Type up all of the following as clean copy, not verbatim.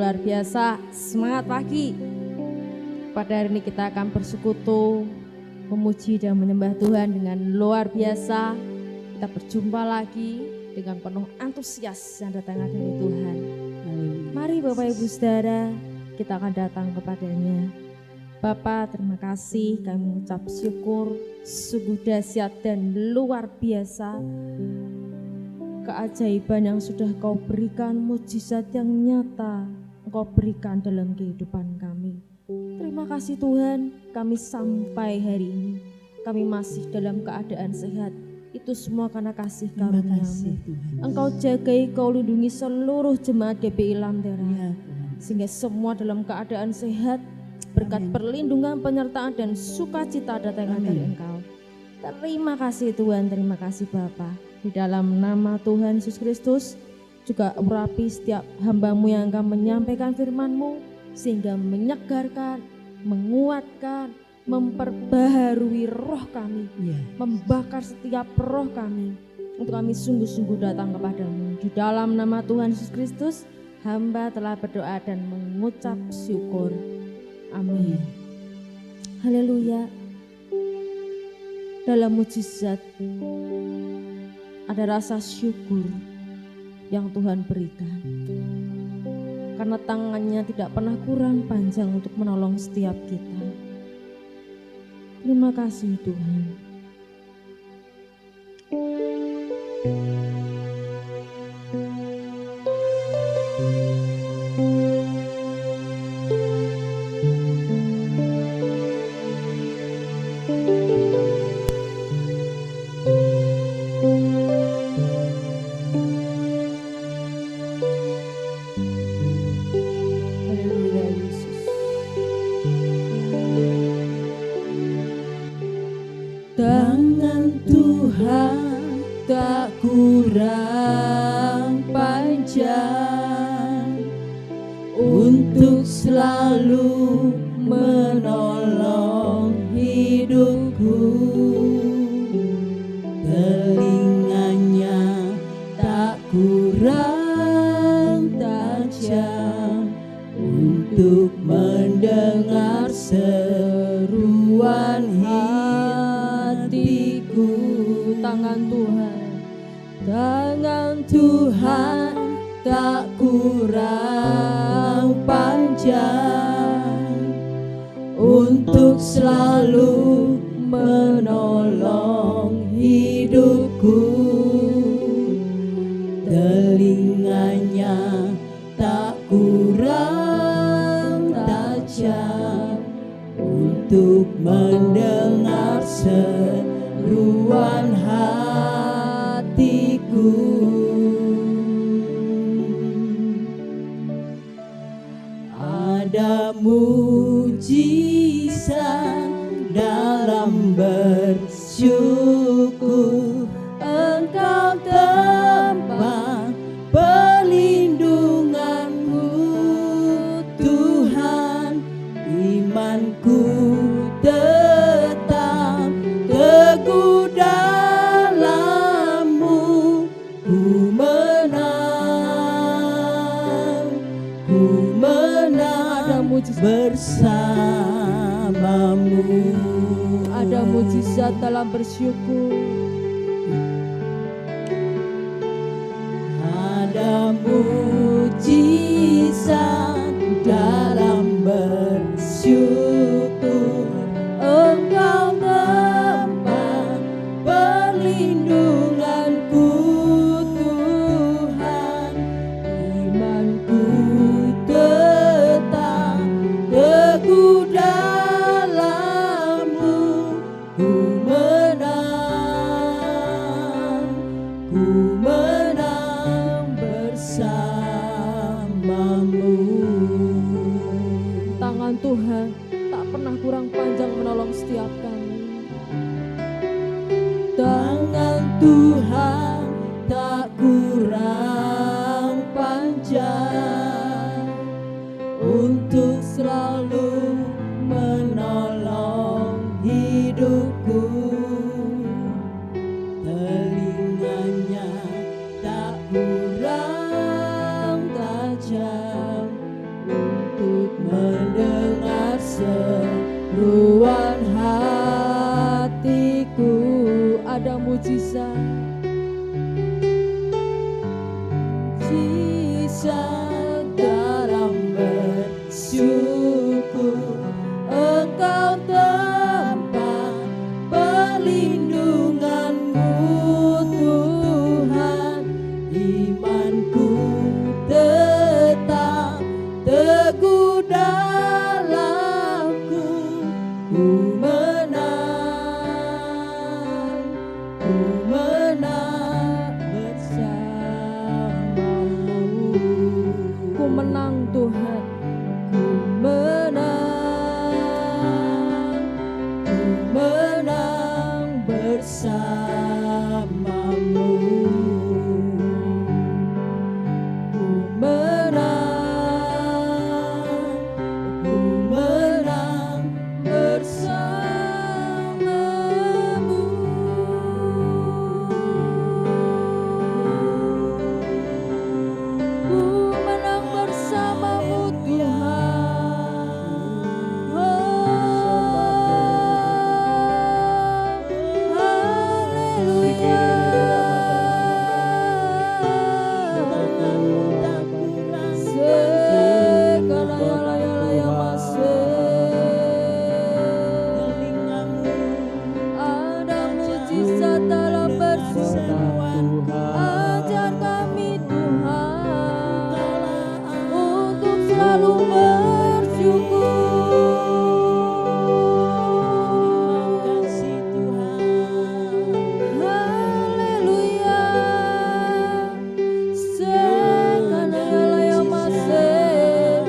luar biasa. Semangat pagi. Pada hari ini kita akan bersekutu, memuji dan menyembah Tuhan dengan luar biasa. Kita berjumpa lagi dengan penuh antusias yang datangnya dari Tuhan. Mari Bapak Ibu Saudara, kita akan datang kepadanya. Bapa, terima kasih, kami mengucap syukur, sungguh dahsyat dan luar biasa keajaiban yang sudah Kau berikan, mujizat yang nyata Engkau berikan dalam kehidupan kami. Terima kasih Tuhan, kami sampai hari ini, kami masih dalam keadaan sehat. Itu semua karena kasih karunia-Mu. Engkau jagai, Kau lindungi seluruh jemaat GBI Lantera, ya, sehingga semua dalam keadaan sehat, berkat perlindungan, penyertaan dan sukacita datangnya dari Engkau. Terima kasih Tuhan, terima kasih Bapa. Di dalam nama Tuhan Yesus Kristus, juga urapi setiap hamba-Mu yang akan menyampaikan firman-Mu, sehingga menyegarkan, menguatkan, memperbaharui roh kami, membakar setiap roh kami, untuk kami sungguh-sungguh datang kepada-Mu. Di dalam nama Tuhan Yesus Kristus, hamba telah berdoa dan mengucap syukur. Amin. Haleluya. Dalam mujizat ada rasa syukur yang Tuhan berikan, karena tangannya tidak pernah kurang panjang untuk menolong setiap kita. Terima kasih Tuhan. Tangan Tuhan tak kurang panjang untuk selalu menolong hidupku. Telinganya tak kurang tajam untuk mendengar seruan hatiku. Tangan Tuhan tak kurang panjang untuk selalu menolong hidupku. Telinganya tak kurang tajam untuk mendengar seruan hatiku. ada mujizat dalam bersyukur. Engkau tempat perlindunganku, Tuhan. Imanku tetap teguh dalam-Mu. Ku menang Ada mujizat, bersamamu. ada mujizat dalam bersyukur. Ada mujizat dalam bersyukur. Engkau tempat perlindunganku, Tuhan. Imanku tetap teguh dalam-Mu. Ku menang bersamamu. Tangan Tuhan tak pernah kurang panjang menolong setiap kami. Tangan Tuhan tak kurang panjang untuk selalu menolong hidupku. Telinganya tak kurang tajam untuk mendengar seruan hatiku. Ada mujizat, Mujizat dalam bersyukur. Engkau tempat perlindunganku, Tuhan. Imanku tetap teguh dalam-Ku. Ku menang bersamamu. ku menang Tuhan. Ku menang bersamamu. Ku menang bersamamu. Ku menang bersamamu, Tuhan. Ada mujizat dalam bersyukur. Ajar kami Tuhan untuk selalu bersyukur. Haleluya. Sekanayalaya masih.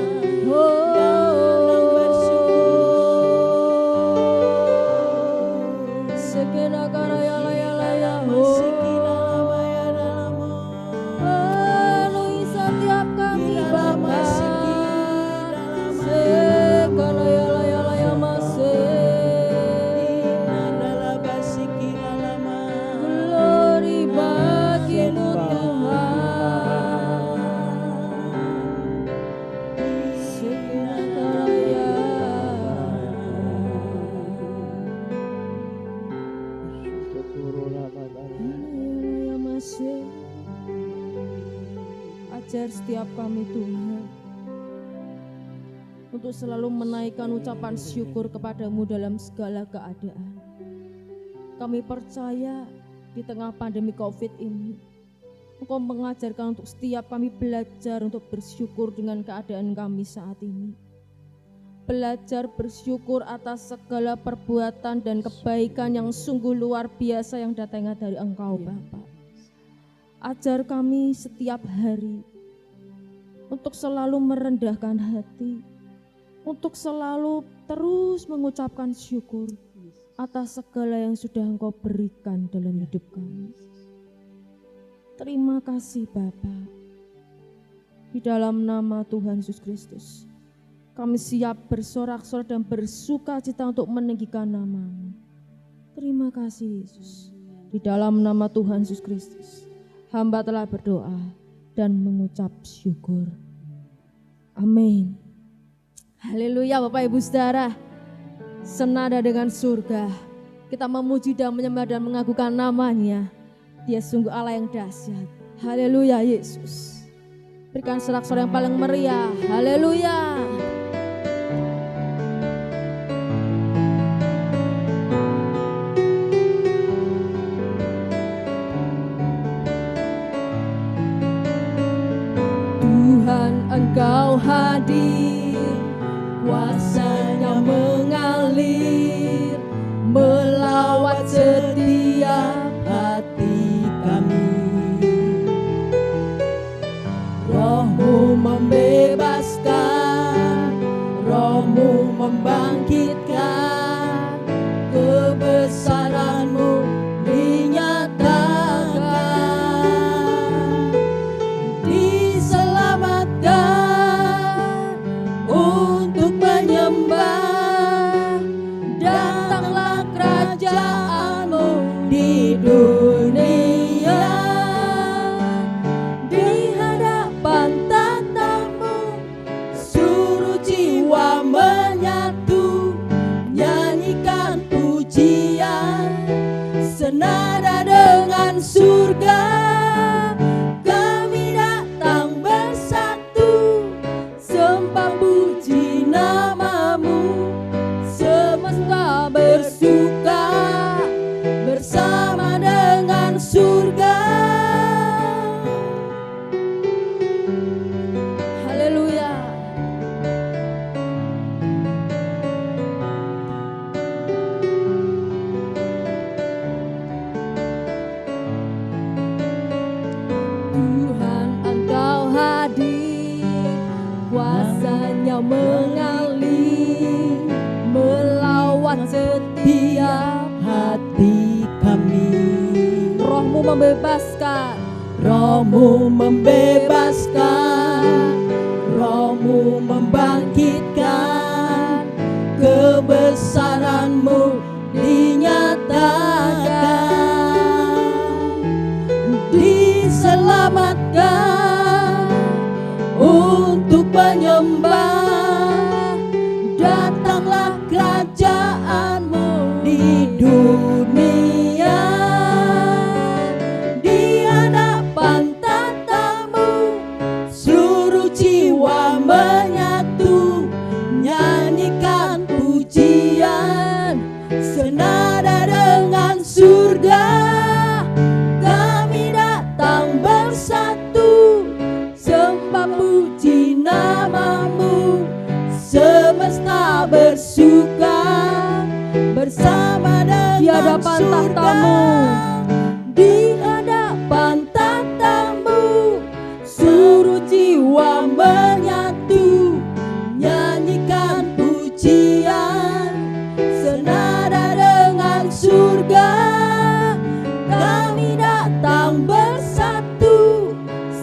Sekenakarayalaya. Penuhi setiap kami Bapa. Sekanayalaya masih. Glory bagimu Tuhan. Sekenakaraya. Haleluya masih. Ajar setiap kami Tuhan untuk selalu menaikkan ucapan syukur kepadamu dalam segala keadaan. Kami percaya di tengah pandemi COVID ini Engkau mengajarkan untuk setiap kami belajar untuk bersyukur dengan keadaan kami saat ini. Belajar bersyukur atas segala perbuatan dan kebaikan yang sungguh luar biasa yang datangnya dari Engkau Bapa. Ajar kami setiap hari untuk selalu merendahkan hati, untuk selalu terus mengucapkan syukur atas segala yang sudah Engkau berikan dalam hidup kami. Terima kasih Bapa. Di dalam nama Tuhan Yesus Kristus, kami siap bersorak-sorai dan bersuka cita untuk meninggikan nama-Mu. Terima kasih Yesus. Di dalam nama Tuhan Yesus Kristus, hamba telah berdoa dan mengucap syukur. Amin. Haleluya Bapak Ibu Saudara. Senada dengan surga, kita memuji dan menyembah dan mengagukan nama-Nya. Dia sungguh Allah yang dahsyat. Haleluya Yesus. Berikan sorak-sorai yang paling meriah. Haleluya. Tuhan Engkau hadir, kuasa-Nya mengalir, melawat setiap hati kami. Roh-Mu membebaskan, Roh-Mu membangkitkan, kebesaran-Mu dinyatakan. Diselamatkan untuk menyembah, datanglah kerajaan-Mu di dunia. Di hadapan tatamu, seluruh jiwa menyatu, nyanyikan pujian senada dengan surga. Kami datang bersatu, sembah puji nama-Mu, semesta bersuka bersama dengan surga. Haleluya. Tuhan Engkau hadir, kuasa-Nya mengalir, melawat setiap hati kami. Roh-Mu membebaskan, Roh-Mu membebaskan, Roh-Mu membangkitkan, kebesaran-Mu dinyatakan. Diselamatkan untuk menyembah, datanglah kerajaan-Mu di dunia. Di hadapan tatamu, seluruh jiwa menyatu, nyanyikan pujian senada dengan surga. Kami datang bersatu, sembah puji nama-Mu, semesta bersuka bersama di dengan hadapan surga. tahta-Mu. Di hadapan tatamu, seluruh jiwa menyatu, nyanyikan pujian senada dengan surga. Kami datang bersatu,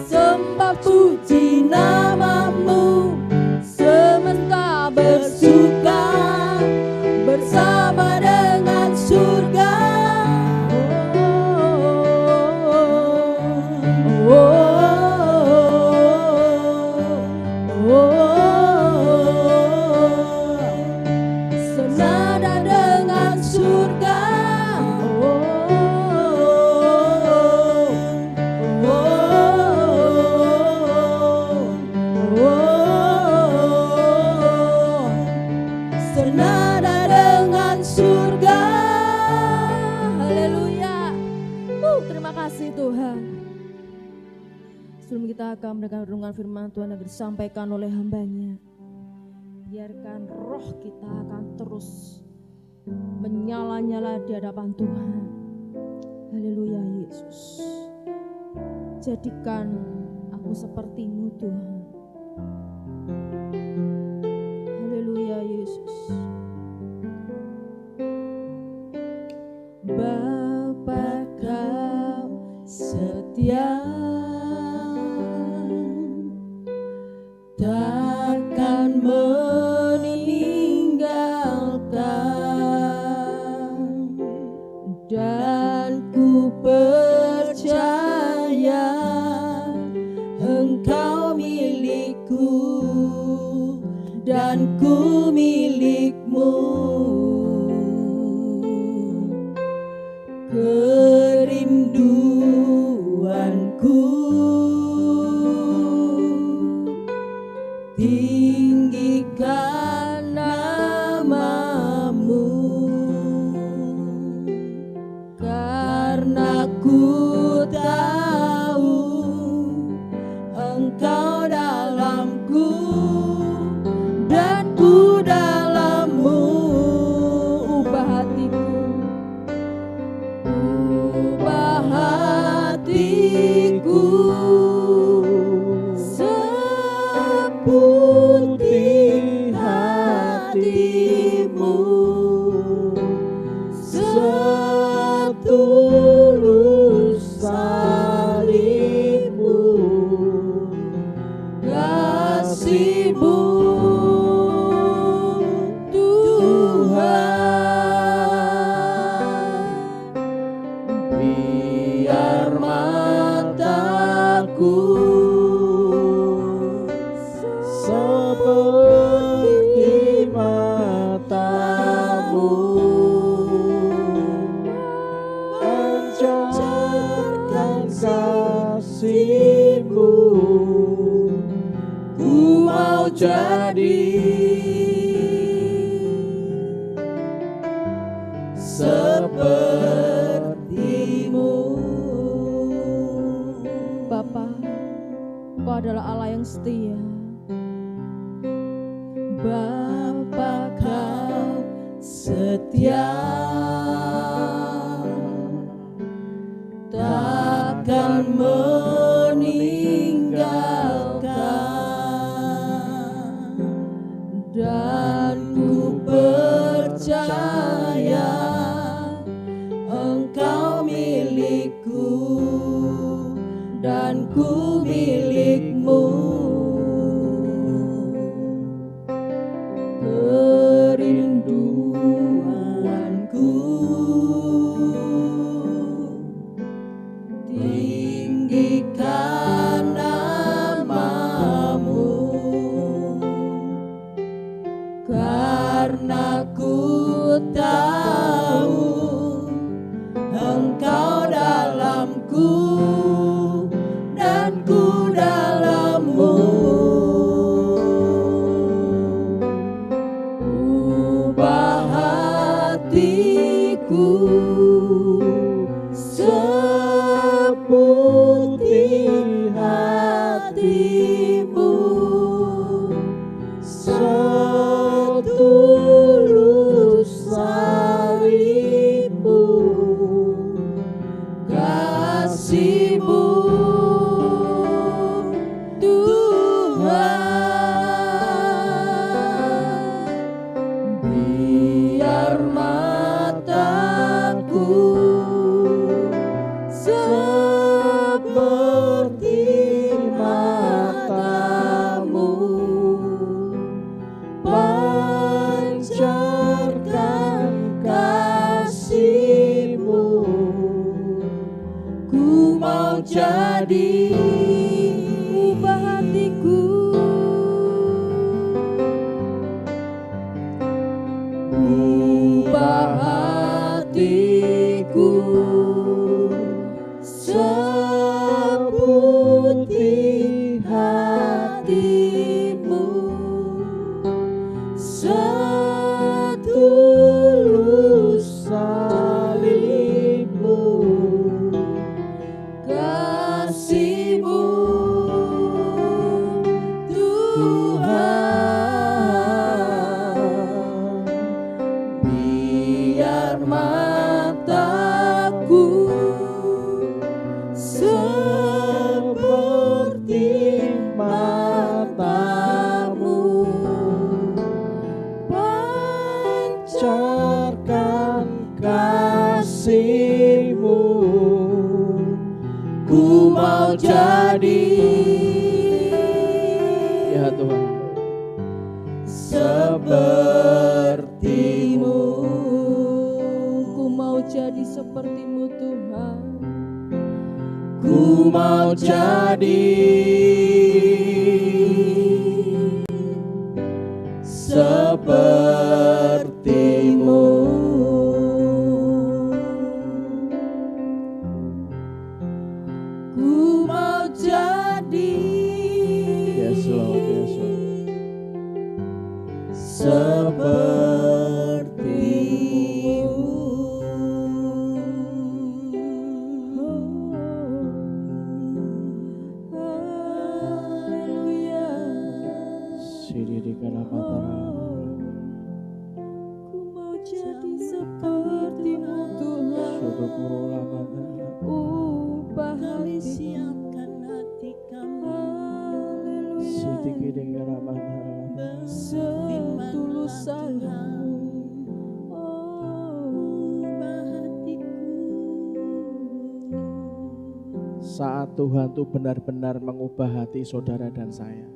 sembah puji nama-Mu, semesta bersuka bersama dengan surga. Oh, oh, oh, oh. Senada dengan surga. Oh, oh, oh, oh. Senada dengan surga. Haleluya. Terima kasih Tuhan. Sebelum kita akan mendengar renungan firman Tuhan yang disampaikan oleh hamba-Nya, biarkan roh kita akan terus menyala-nyala di hadapan Tuhan. Haleluya Yesus. Jadikan aku seperti-Mu Tuhan. Haleluya. meninggalkan, dan ku percaya Engkau milikku dan ku milikmu. Kerinduanku tinggikan namamu, karena ku tahu Engkau dalamku dan ku dalammu. Ubah hatiku, Ubah hatiku seputih hatimu, setulus salibmu, kasihmu Tuhan. Biar mataku seperti matamu, pancarkan kasihmu. Ku mau jadi sepertimu. Bapa, Engkau adalah Allah yang setia. Bapa, Kau setia, takkan meninggalkan, dan ku percaya Engkau milikku dan ku milikmu. Kerinduanku tinggikan namamu, karena ku tahu Engkau dalamku dan ku dalammu. Ubah hatiku seputih hatimu, setulus salibmu, kasihmu Tuhan. Biar mataku seperti matamu, pancarkan kasihmu. Ku mau jadi, ubah hatiku, ubah hatiku seputih hatimu, setulus salibmu, kasihmu Tuhan. Biar mataku seperti matamu, pancarkan kasihmu. Ku mau jadi, Ya Tuhan, seperti-Mu. Ku mau jadi seperti-Mu Tuhan. Ku mau jadi seperti-Mu. Ku mau jadi Yes Lord, yes Lord. Haleluya. Siriri kalapatara. Ku mau jadi seperti-Mu Tuhan. Sudokuro lamata. Ubah Kami hatiku. siapkan hati kami Haleluya. Sitiki kalapatara. Setulus Tuhan. sayang-Mu. Oh, Ubah hatiku. Saat Tuhan tuh benar-benar mengubah hati saudara dan saya.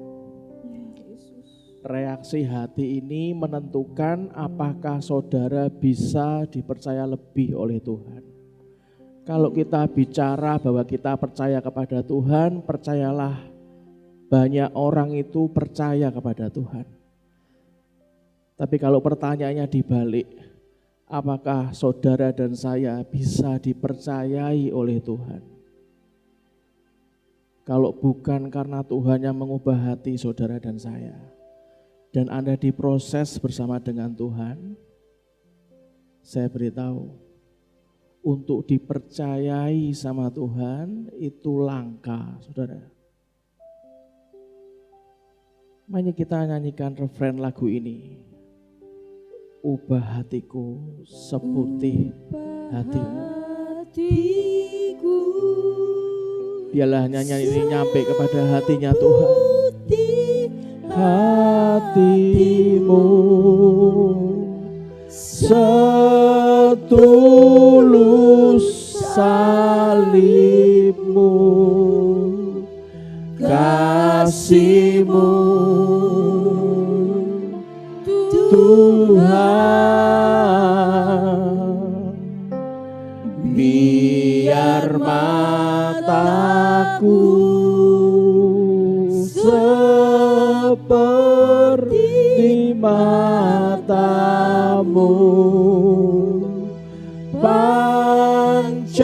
Reaksi hati ini menentukan apakah saudara bisa dipercaya lebih oleh Tuhan. Kalau kita bicara bahwa kita percaya kepada Tuhan, percayalah banyak orang itu percaya kepada Tuhan. Tapi kalau pertanyaannya dibalik, apakah saudara dan saya bisa dipercayai oleh Tuhan? Kalau bukan karena Tuhan yang mengubah hati saudara dan saya, dan Anda diproses bersama dengan Tuhan, saya beritahu, untuk dipercayai sama Tuhan itu langka, saudara. Makanya kita nyanyikan refren lagu ini. Ubah hatiku seputih hatimu. hatiku. Biarlah nyanyian ini nyampe kepada hatinya Tuhan. Hatimu setulus salibmu, kasihmu Tuhan. Biar mataku seperti matamu, pancarkan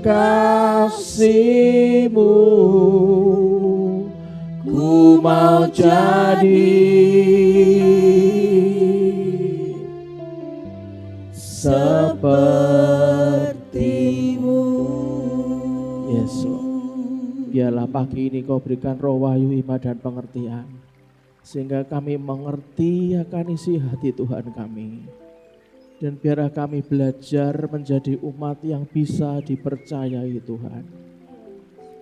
kasihmu. Ku mau jadi seperti-Mu. Yes, Lord. Biarlah pagi ini Kau berikan roh wahyu, iman dan pengertian, sehingga kami mengerti akan isi hati Tuhan kami. Dan biarlah kami belajar menjadi umat yang bisa dipercayai Tuhan.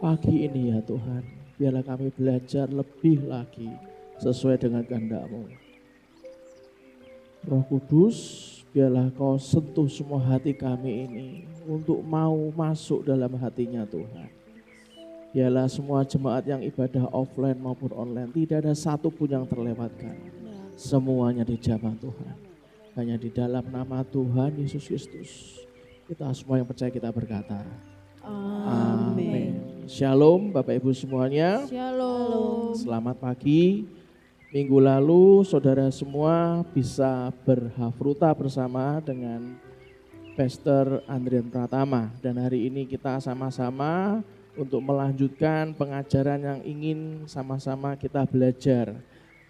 Pagi ini ya Tuhan, biarlah kami belajar lebih lagi sesuai dengan kehendak-Mu. Roh Kudus, biarlah Kau sentuh semua hati kami ini untuk mau masuk dalam hatinya Tuhan. Biarlah semua jemaat yang ibadah offline maupun online tidak ada satu pun yang terlewatkan. Semuanya dijamah Tuhan. Hanya di dalam nama Tuhan Yesus Kristus. Kita semua yang percaya kita berkata. Amin. Shalom Bapak Ibu semuanya. Shalom. Selamat pagi. Minggu lalu saudara semua bisa berhafruta bersama dengan Pastor Andrian Pratama. Dan hari ini kita sama-sama untuk melanjutkan pengajaran yang ingin sama-sama kita belajar.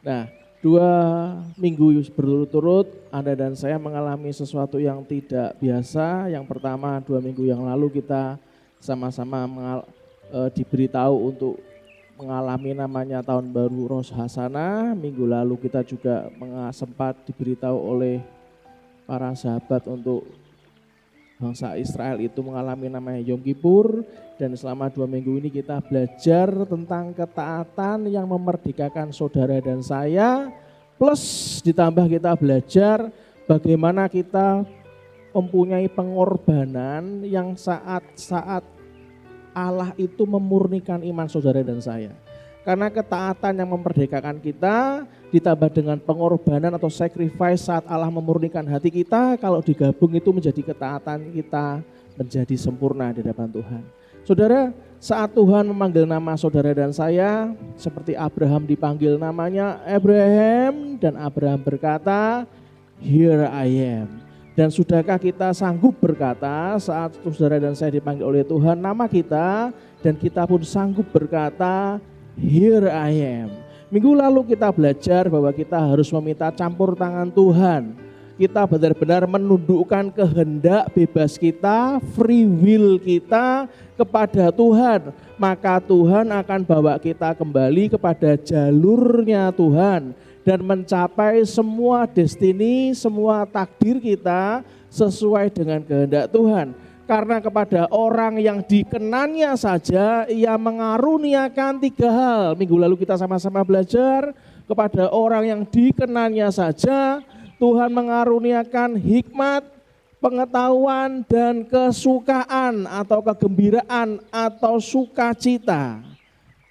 Nah, 2 minggu berturut-turut Anda dan saya mengalami sesuatu yang tidak biasa. Yang pertama 2 minggu yang lalu kita sama-sama diberitahu untuk mengalami namanya tahun baru Rosh Hashanah. Minggu lalu kita juga sempat diberitahu oleh para sahabat untuk bangsa Israel itu mengalami namanya Yom Kippur. Dan selama 2 minggu ini kita belajar tentang ketaatan yang memerdekakan saudara dan saya. Plus ditambah kita belajar bagaimana kita mempunyai pengorbanan yang saat-saat Allah itu memurnikan iman saudara dan saya. Karena ketaatan yang memperdekakan kita ditambah dengan pengorbanan atau sacrifice saat Allah memurnikan hati kita, kalau digabung itu menjadi ketaatan kita menjadi sempurna di hadapan Tuhan. Saudara, saat Tuhan memanggil nama saudara dan saya, seperti Abraham dipanggil namanya Abraham, dan Abraham berkata, "Here I am." Dan sudahkah kita sanggup berkata saat saudara dan saya dipanggil oleh Tuhan nama kita, dan kita pun sanggup berkata, "Here I am." Minggu lalu kita belajar bahwa kita harus meminta campur tangan Tuhan. Kita benar-benar menundukkan kehendak bebas kita, free will kita kepada Tuhan. Maka Tuhan akan bawa kita kembali kepada jalurnya Tuhan dan mencapai semua destiny, semua takdir kita sesuai dengan kehendak Tuhan. Karena kepada orang yang dikenannya saja ia mengaruniakan 3 hal. Minggu lalu kita sama-sama belajar, kepada orang yang dikenannya saja Tuhan mengaruniakan hikmat, pengetahuan, dan kesukaan atau kegembiraan atau sukacita.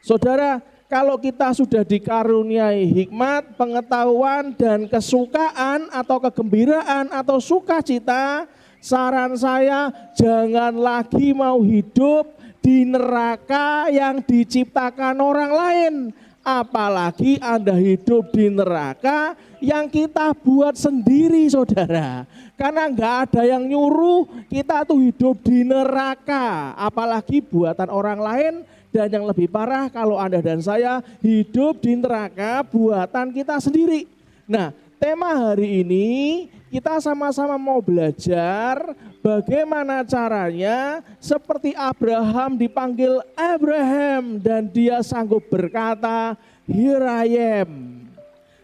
Saudara, kalau kita sudah dikaruniai hikmat, pengetahuan, dan kesukaan atau kegembiraan atau sukacita, saran saya jangan lagi mau hidup di neraka yang diciptakan orang lain. Apalagi Anda hidup di neraka yang kita buat sendiri, saudara. Karena enggak ada yang nyuruh kita tuh hidup di neraka. Apalagi buatan orang lain, dan yang lebih parah kalau Anda dan saya hidup di neraka buatan kita sendiri. Nah, tema hari ini kita sama-sama mau belajar bagaimana caranya seperti Abraham dipanggil Abraham dan dia sanggup berkata, "Here I am."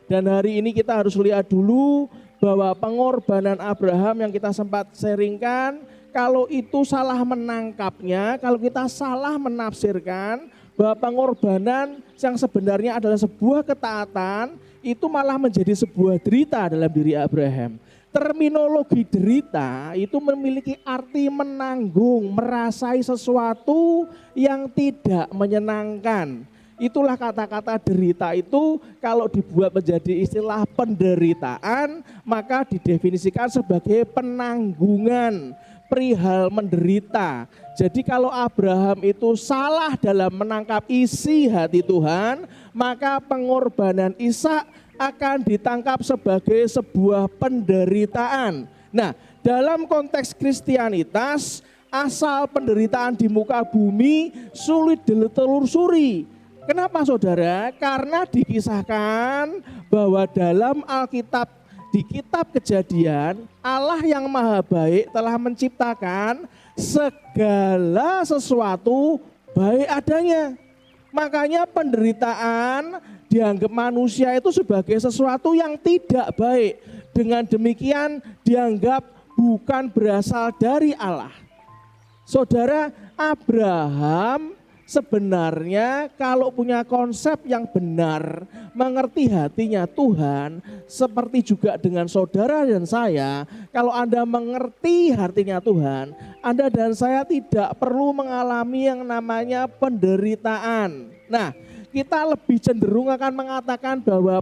Dan hari ini kita harus lihat dulu bahwa pengorbanan Abraham yang kita sempat sharingkan, kalau itu salah menangkapnya, kalau kita salah menafsirkan bahwa pengorbanan yang sebenarnya adalah sebuah ketaatan, itu malah menjadi sebuah derita dalam diri Abraham. Terminologi derita itu memiliki arti menanggung, merasai sesuatu yang tidak menyenangkan. Itulah kata-kata derita itu kalau dibuat menjadi istilah penderitaan, maka didefinisikan sebagai penanggungan, perihal menderita. Jadi kalau Abraham itu salah dalam menangkap isi hati Tuhan, maka pengorbanan Ishak akan ditangkap sebagai sebuah penderitaan. Nah, dalam konteks Kristianitas, asal penderitaan di muka bumi sulit ditelusuri. Kenapa saudara? Karena dikisahkan bahwa dalam Alkitab, di kitab Kejadian, Allah yang maha baik telah menciptakan segala sesuatu baik adanya. Makanya penderitaan dianggap manusia itu sebagai sesuatu yang tidak baik. Dengan demikian dianggap bukan berasal dari Allah. Saudara, Abraham sebenarnya kalau punya konsep yang benar, mengerti hatinya Tuhan, seperti juga dengan saudara dan saya, kalau Anda mengerti hatinya Tuhan, Anda dan saya tidak perlu mengalami yang namanya penderitaan. Nah, kita lebih cenderung akan mengatakan bahwa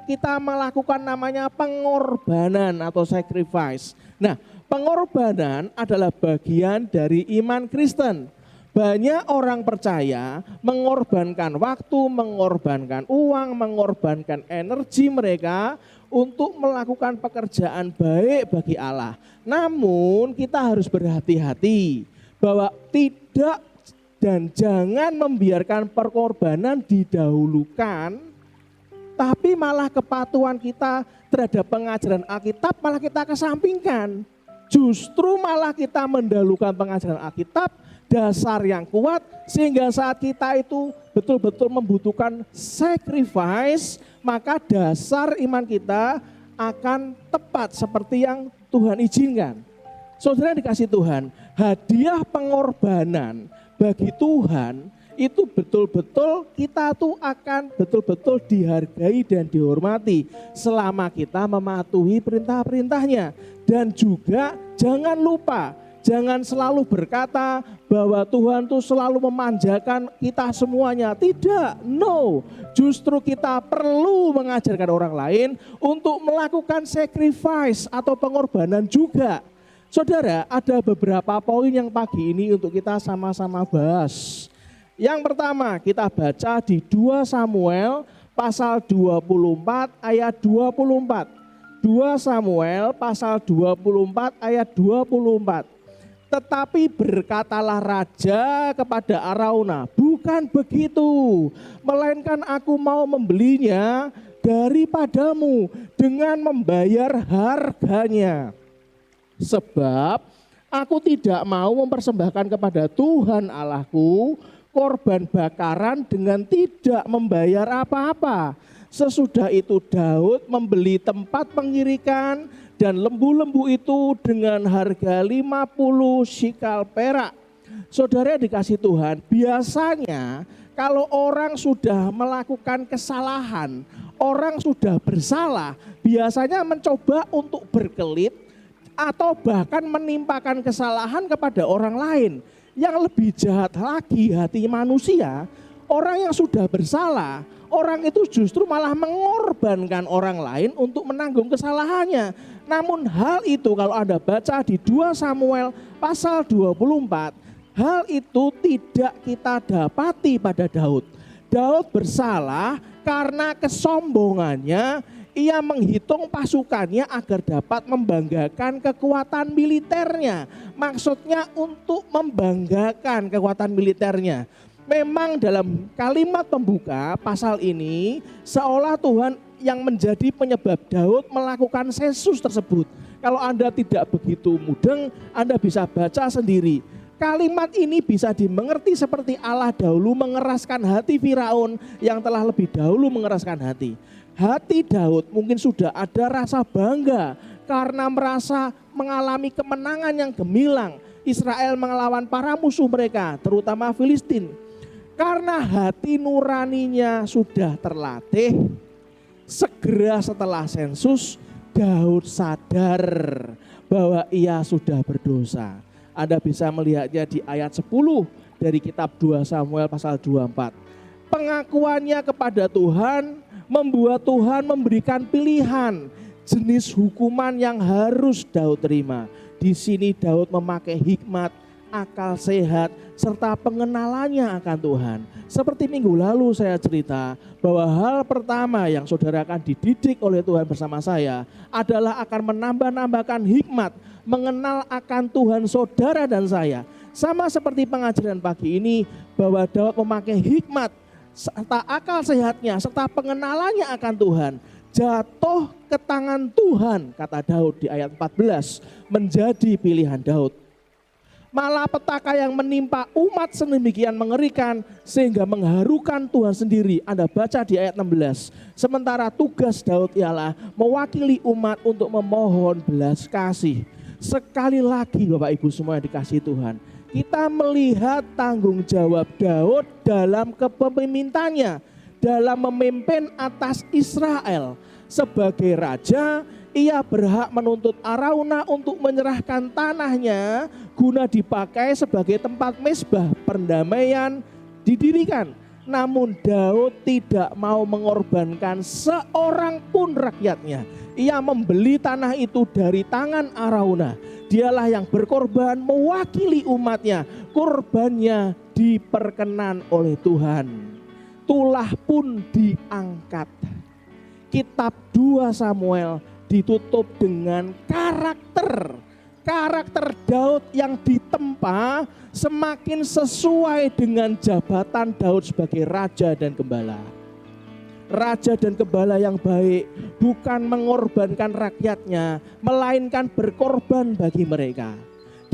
kita melakukan namanya pengorbanan atau sacrifice. Nah, pengorbanan adalah bagian dari iman Kristen. Banyak orang percaya mengorbankan waktu, mengorbankan uang, mengorbankan energi mereka untuk melakukan pekerjaan baik bagi Allah. Namun kita harus berhati-hati bahwa tidak dan jangan membiarkan pengorbanan didahulukan, tapi malah kepatuhan kita terhadap pengajaran Alkitab malah kita kesampingkan. Justru malah kita mendahulukan pengajaran Alkitab, dasar yang kuat, sehingga saat kita itu betul-betul membutuhkan sacrifice, maka dasar iman kita akan tepat seperti yang Tuhan izinkan. Saudara dikasih Tuhan, hadiah pengorbanan bagi Tuhan itu betul-betul kita tuh akan betul-betul dihargai dan dihormati selama kita mematuhi perintah-perintahnya. Dan juga jangan lupa Jangan selalu berkata bahwa Tuhan tuh selalu memanjakan kita semuanya. Tidak, no. Justru kita perlu mengajarkan orang lain untuk melakukan sacrifice atau pengorbanan juga. Saudara, ada beberapa poin yang pagi ini untuk kita sama-sama bahas. Yang pertama, kita baca di 2 Samuel pasal 24 ayat 24. 2 Samuel pasal 24 ayat 24. Tetapi berkatalah raja kepada Arauna, bukan begitu, melainkan aku mau membelinya daripadamu dengan membayar harganya. Sebab aku tidak mau mempersembahkan kepada Tuhan Allahku korban bakaran dengan tidak membayar apa-apa. Sesudah itu Daud membeli tempat pengirikan dan lembu-lembu itu dengan harga 50 shikal perak. Saudara dikasih Tuhan, biasanya kalau orang sudah melakukan kesalahan, orang sudah bersalah, biasanya mencoba untuk berkelit atau bahkan menimpakan kesalahan kepada orang lain. Yang lebih jahat lagi hati manusia, orang yang sudah bersalah, orang itu justru malah mengorbankan orang lain untuk menanggung kesalahannya. Namun hal itu kalau Anda baca di 2 Samuel pasal 24, hal itu tidak kita dapati pada Daud. Daud bersalah karena kesombongannya, ia menghitung pasukannya agar dapat membanggakan kekuatan militernya. Maksudnya untuk membanggakan kekuatan militernya. Memang dalam kalimat pembuka pasal ini seolah Tuhan yang menjadi penyebab Daud melakukan sensus tersebut. Kalau Anda tidak begitu mudeng, Anda bisa baca sendiri. Kalimat ini bisa dimengerti seperti Allah dahulu mengeraskan hati Firaun yang telah lebih dahulu mengeraskan hati. Hati Daud mungkin sudah ada rasa bangga karena merasa mengalami kemenangan yang gemilang. Israel melawan para musuh mereka, terutama Filistin. Karena hati nuraninya sudah terlatih, segera setelah sensus Daud sadar bahwa ia sudah berdosa. Anda bisa melihatnya di ayat 10 dari kitab 2 Samuel pasal 24. Pengakuannya kepada Tuhan membuat Tuhan memberikan pilihan jenis hukuman yang harus Daud terima. Di sini Daud memakai hikmat, akal sehat, serta pengenalannya akan Tuhan. Seperti minggu lalu saya cerita bahwa hal pertama yang saudara akan dididik oleh Tuhan bersama saya adalah akan menambah-nambahkan hikmat, mengenal akan Tuhan saudara dan saya. Sama seperti pengajaran pagi ini bahwa Daud memakai hikmat, serta akal sehatnya, serta pengenalannya akan Tuhan. Jatuh ke tangan Tuhan, kata Daud di ayat 14, menjadi pilihan Daud. Malapetaka yang menimpa umat sedemikian mengerikan sehingga mengharukan Tuhan sendiri. Anda baca di ayat 16. Sementara tugas Daud ialah mewakili umat untuk memohon belas kasih. Sekali lagi Bapak Ibu semua yang dikasihi Tuhan, kita melihat tanggung jawab Daud dalam kepemimpinannya, dalam memimpin atas Israel. Sebagai raja, ia berhak menuntut Arauna untuk menyerahkan tanahnya guna dipakai sebagai tempat mezbah perdamaian didirikan. Namun Daud tidak mau mengorbankan seorang pun rakyatnya. Ia membeli tanah itu dari tangan Arauna. Dialah yang berkorban mewakili umatnya. Korbannya diperkenan oleh Tuhan. Tulah pun diangkat. Kitab 2 Samuel ditutup dengan karakter Daud yang ditempa semakin sesuai dengan jabatan Daud sebagai raja dan gembala. Raja dan gembala yang baik bukan mengorbankan rakyatnya, melainkan berkorban bagi mereka.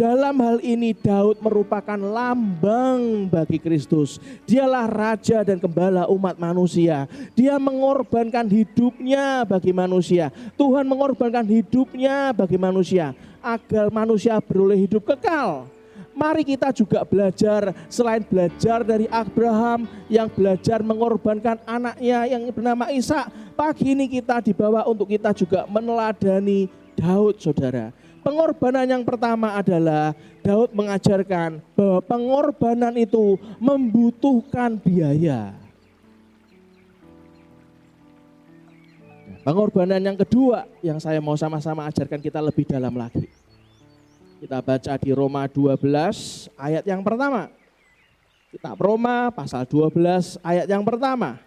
Dalam hal ini Daud merupakan lambang bagi Kristus. Dialah raja dan gembala umat manusia. Dia mengorbankan hidupnya bagi manusia. Tuhan mengorbankan hidupnya bagi manusia agar manusia beroleh hidup kekal. Mari kita juga belajar, selain belajar dari Abraham yang belajar mengorbankan anaknya yang bernama Ishak. Pagi ini kita dibawa untuk kita juga meneladani Daud, saudara. Pengorbanan yang pertama adalah Daud mengajarkan bahwa pengorbanan itu membutuhkan biaya. Pengorbanan yang kedua yang saya mau sama-sama ajarkan kita lebih dalam lagi. Kita baca di Roma 12 ayat yang pertama. Kitab Roma pasal 12 ayat yang pertama.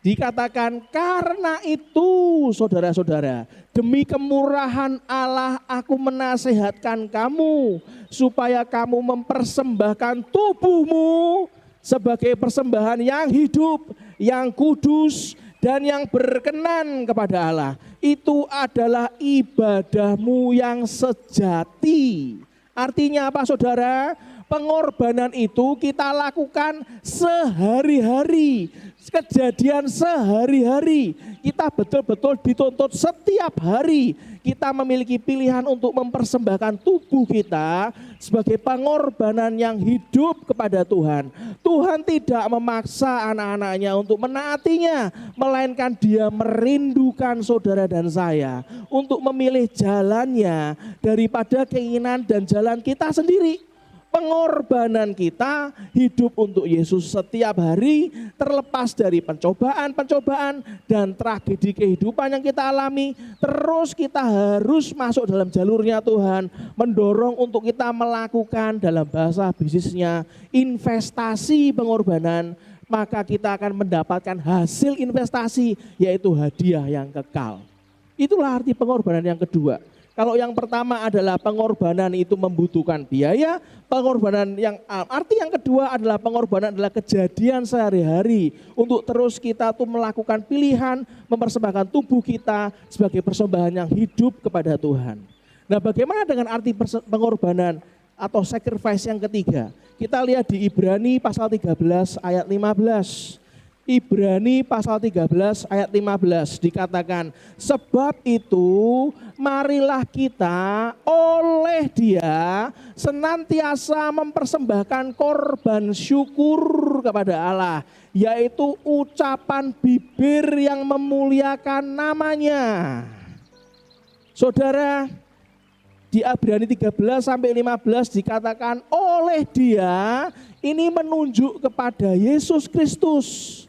Dikatakan, karena itu saudara-saudara, demi kemurahan Allah aku menasehatkan kamu supaya kamu mempersembahkan tubuhmu sebagai persembahan yang hidup, yang kudus, dan yang berkenan kepada Allah. Itu adalah ibadahmu yang sejati. Artinya apa saudara? Pengorbanan itu kita lakukan sehari-hari. Kejadian sehari-hari, kita betul-betul dituntut setiap hari kita memiliki pilihan untuk mempersembahkan tubuh kita sebagai pengorbanan yang hidup kepada Tuhan. Tuhan tidak memaksa anak-anaknya untuk menaatinya, melainkan Dia merindukan saudara dan saya untuk memilih jalannya daripada keinginan dan jalan kita sendiri. Pengorbanan kita hidup untuk Yesus setiap hari, terlepas dari pencobaan-pencobaan dan tragedi kehidupan yang kita alami. Terus kita harus masuk dalam jalurnya Tuhan, mendorong untuk kita melakukan dalam bahasa bisnisnya investasi pengorbanan. Maka kita akan mendapatkan hasil investasi, yaitu hadiah yang kekal. Itulah arti pengorbanan yang kedua. Kalau yang pertama adalah pengorbanan itu membutuhkan biaya, pengorbanan yang arti yang kedua adalah pengorbanan adalah kejadian sehari-hari untuk terus kita tuh melakukan pilihan mempersembahkan tubuh kita sebagai persembahan yang hidup kepada Tuhan. Nah, bagaimana dengan arti pengorbanan atau sacrifice yang ketiga? Kita lihat di Ibrani pasal 13 ayat 15. Ibrani pasal 13 ayat 15 dikatakan, sebab itu marilah kita oleh Dia senantiasa mempersembahkan korban syukur kepada Allah, yaitu ucapan bibir yang memuliakan namanya. Saudara, di Ibrani 13 sampai 15 dikatakan oleh Dia, ini menunjuk kepada Yesus Kristus.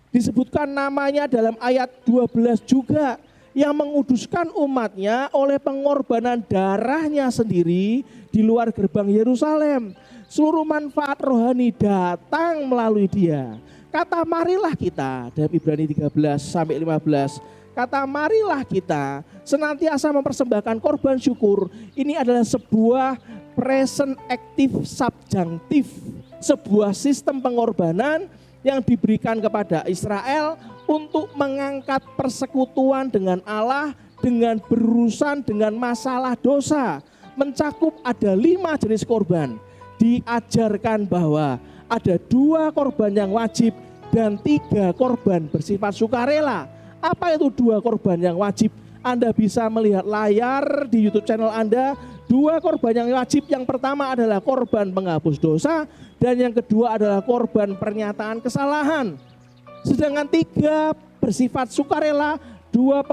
Disebutkan namanya dalam ayat 12 juga, yang menguduskan umatnya oleh pengorbanan darahnya sendiri di luar gerbang Yerusalem. Seluruh manfaat rohani datang melalui Dia. Kata marilah kita, dalam Ibrani 13 sampai 15, kata marilah kita senantiasa mempersembahkan korban syukur. Ini adalah sebuah present active subjunctive, sebuah sistem pengorbanan yang diberikan kepada Israel untuk mengangkat persekutuan dengan Allah dengan berurusan dengan masalah dosa. Mencakup ada 5 jenis korban. Diajarkan bahwa ada 2 korban yang wajib dan 3 korban bersifat sukarela. Apa itu 2 korban yang wajib? Anda bisa melihat layar di YouTube channel Anda. 2 korban yang wajib, yang pertama adalah korban penghapus dosa, dan yang kedua adalah korban pernyataan kesalahan. Sedangkan 3 bersifat sukarela, 2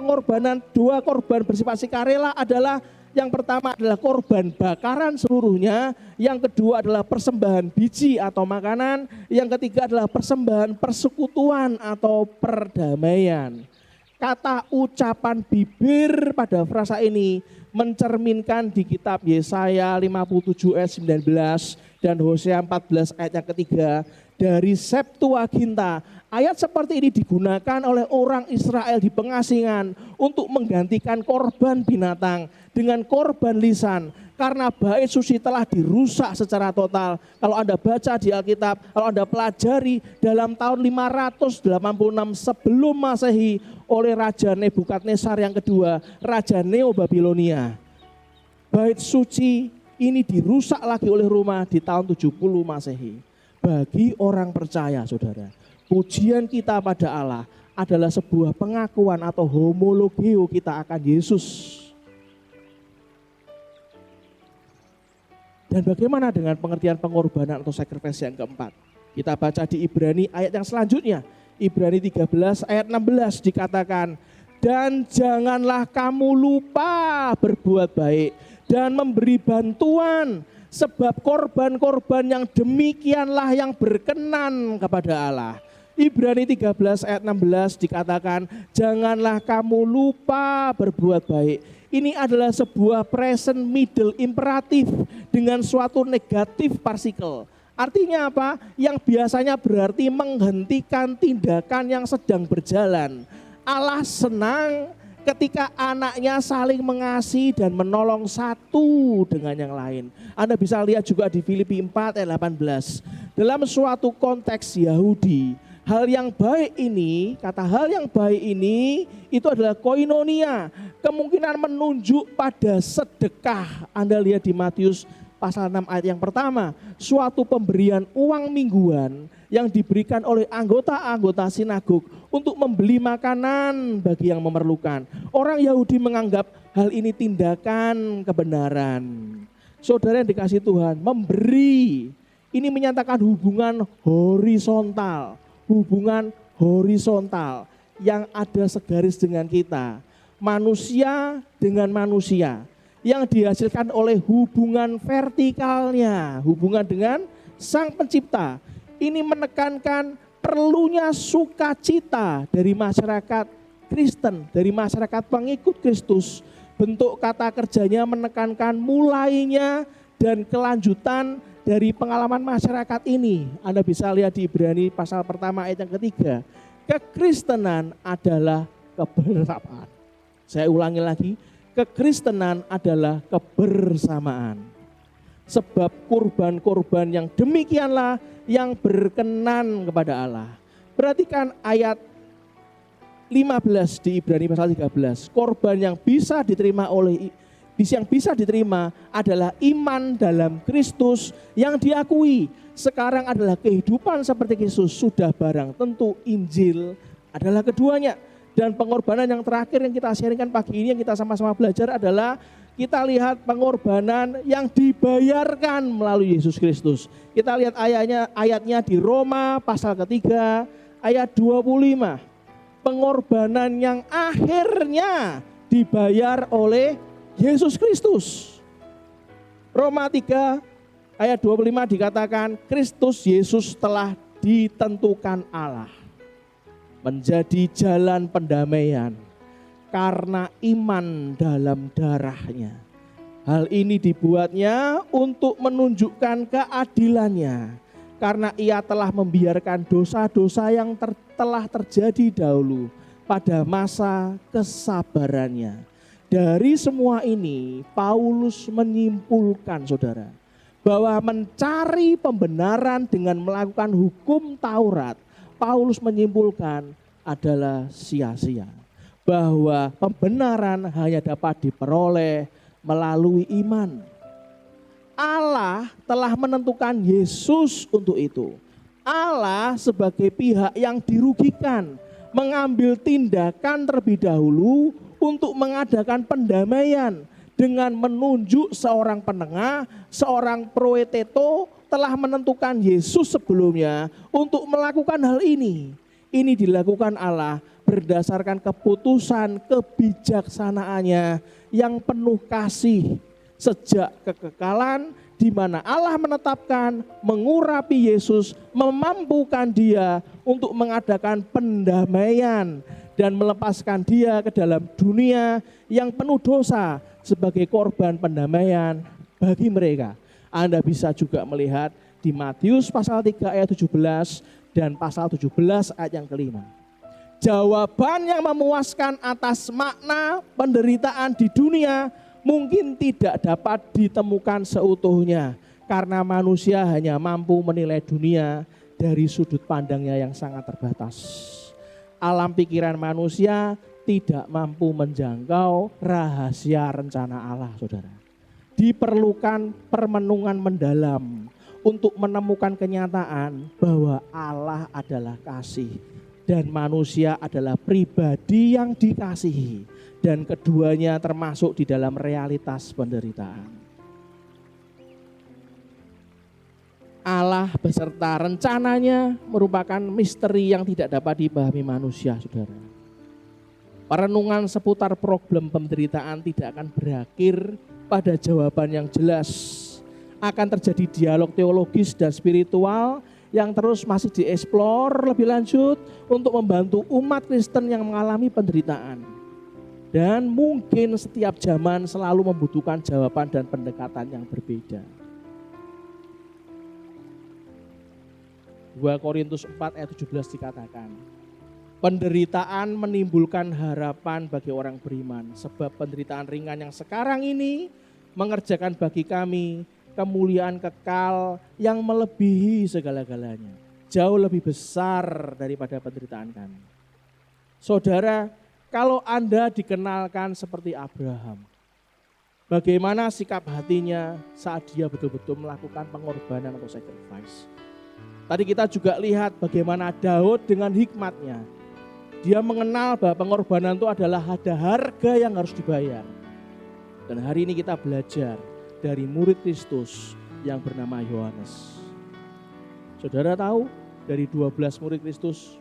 korban bersifat sukarela adalah, yang pertama adalah korban bakaran seluruhnya, yang kedua adalah persembahan biji atau makanan, yang ketiga adalah persembahan persekutuan atau perdamaian. Kata ucapan bibir pada frasa ini mencerminkan di kitab Yesaya 57 ayat 19 dan Hosea 14 ayat yang ketiga dari Septuaginta. Ayat seperti ini digunakan oleh orang Israel di pengasingan untuk menggantikan korban binatang dengan korban lisan. Karena bait suci telah dirusak secara total. Kalau Anda baca di Alkitab, kalau Anda pelajari dalam tahun 586 sebelum Masehi oleh Raja Nebukadnezar yang kedua, Raja Neo Babilonia. Bait suci ini dirusak lagi oleh Roma di tahun 70 Masehi. Bagi orang percaya, saudara, pujian kita pada Allah adalah sebuah pengakuan atau homologio kita akan Yesus. Dan bagaimana dengan pengertian pengorbanan atau sacrifice yang keempat? Kita baca di Ibrani ayat yang selanjutnya. Ibrani 13 ayat 16 dikatakan, dan janganlah kamu lupa berbuat baik dan memberi bantuan, sebab korban-korban yang demikianlah yang berkenan kepada Allah. Ibrani 13 ayat 16 dikatakan, janganlah kamu lupa berbuat baik. Ini adalah sebuah present middle imperatif dengan suatu negatif partikel. Artinya apa? Yang biasanya berarti menghentikan tindakan yang sedang berjalan. Allah senang ketika anaknya saling mengasihi dan menolong satu dengan yang lain. Anda bisa lihat juga di Filipi 4 ayat 18. Dalam suatu konteks Yahudi, hal yang baik ini, kata hal yang baik ini itu adalah koinonia, kemungkinan menunjuk pada sedekah. Anda lihat di Matius pasal 6 ayat yang pertama, suatu pemberian uang mingguan yang diberikan oleh anggota-anggota sinagog untuk membeli makanan bagi yang memerlukan. Orang Yahudi menganggap hal ini tindakan kebenaran. Saudara yang dikasihi Tuhan, memberi ini menyatakan hubungan horizontal. Hubungan horizontal yang ada segaris dengan kita, manusia dengan manusia, yang dihasilkan oleh hubungan vertikalnya, hubungan dengan Sang Pencipta. Ini menekankan perlunya sukacita dari masyarakat Kristen, dari masyarakat pengikut Kristus. Bentuk kata kerjanya menekankan mulainya dan kelanjutan dari pengalaman masyarakat ini. Anda bisa lihat di Ibrani pasal pertama ayat yang ketiga. Kekristenan adalah kebersamaan. Saya ulangi lagi, kekristenan adalah kebersamaan. Sebab kurban-kurban yang demikianlah yang berkenan kepada Allah. Perhatikan ayat 15 di Ibrani pasal 13. Korban yang bisa diterima adalah iman dalam Kristus yang diakui. Sekarang adalah kehidupan seperti Kristus, sudah barang tentu Injil adalah keduanya. Dan pengorbanan yang terakhir yang kita sharingkan pagi ini, yang kita sama-sama belajar adalah kita lihat pengorbanan yang dibayarkan melalui Yesus Kristus. Kita lihat ayatnya di Roma pasal ketiga ayat 25. Pengorbanan yang akhirnya dibayar oleh Yesus Kristus. Roma 3 ayat 25 dikatakan Kristus Yesus telah ditentukan Allah menjadi jalan pendamaian karena iman dalam darahnya. Hal ini dibuatnya untuk menunjukkan keadilannya karena ia telah membiarkan dosa-dosa yang telah terjadi dahulu pada masa kesabarannya. Dari semua ini Paulus menyimpulkan saudara bahwa mencari pembenaran dengan melakukan hukum Taurat, Paulus menyimpulkan adalah sia-sia. Bahwa pembenaran hanya dapat diperoleh melalui iman. Allah telah menentukan Yesus untuk itu. Allah sebagai pihak yang dirugikan mengambil tindakan terlebih dahulu untuk mengadakan pendamaian dengan menunjuk seorang penengah, seorang proeteto telah menentukan Yesus sebelumnya untuk melakukan hal ini. Ini dilakukan Allah berdasarkan keputusan kebijaksanaannya yang penuh kasih sejak kekekalan, di mana Allah menetapkan mengurapi Yesus, memampukan dia untuk mengadakan pendamaian dan melepaskan dia ke dalam dunia yang penuh dosa sebagai korban pendamaian bagi mereka. Anda bisa juga melihat di Matius pasal 3 ayat 17 dan pasal 17 ayat yang kelima. Jawaban yang memuaskan atas makna penderitaan di dunia mungkin tidak dapat ditemukan seutuhnya karena manusia hanya mampu menilai dunia dari sudut pandangnya yang sangat terbatas. Alam pikiran manusia tidak mampu menjangkau rahasia rencana Allah, saudara. Diperlukan permenungan mendalam untuk menemukan kenyataan bahwa Allah adalah kasih dan manusia adalah pribadi yang dikasihi, dan keduanya termasuk di dalam realitas penderitaan. Allah beserta rencananya merupakan misteri yang tidak dapat dipahami manusia, saudara. Perenungan seputar problem penderitaan tidak akan berakhir pada jawaban yang jelas. Akan terjadi dialog teologis dan spiritual yang terus masih dieksplor lebih lanjut untuk membantu umat Kristen yang mengalami penderitaan. Dan mungkin setiap zaman selalu membutuhkan jawaban dan pendekatan yang berbeda. 2 Korintus 4 ayat 17 dikatakan, penderitaan menimbulkan harapan bagi orang beriman, sebab penderitaan ringan yang sekarang ini mengerjakan bagi kami kemuliaan kekal yang melebihi segala-galanya, jauh lebih besar daripada penderitaan kami. Saudara, kalau Anda dikenalkan seperti Abraham, bagaimana sikap hatinya saat dia betul-betul melakukan pengorbanan atau sacrifice? Tadi kita juga lihat bagaimana Daud dengan hikmatnya. Dia mengenal bahwa pengorbanan itu adalah ada harga yang harus dibayar. Dan hari ini kita belajar dari murid Kristus yang bernama Yohanes. Saudara tahu dari 12 murid Kristus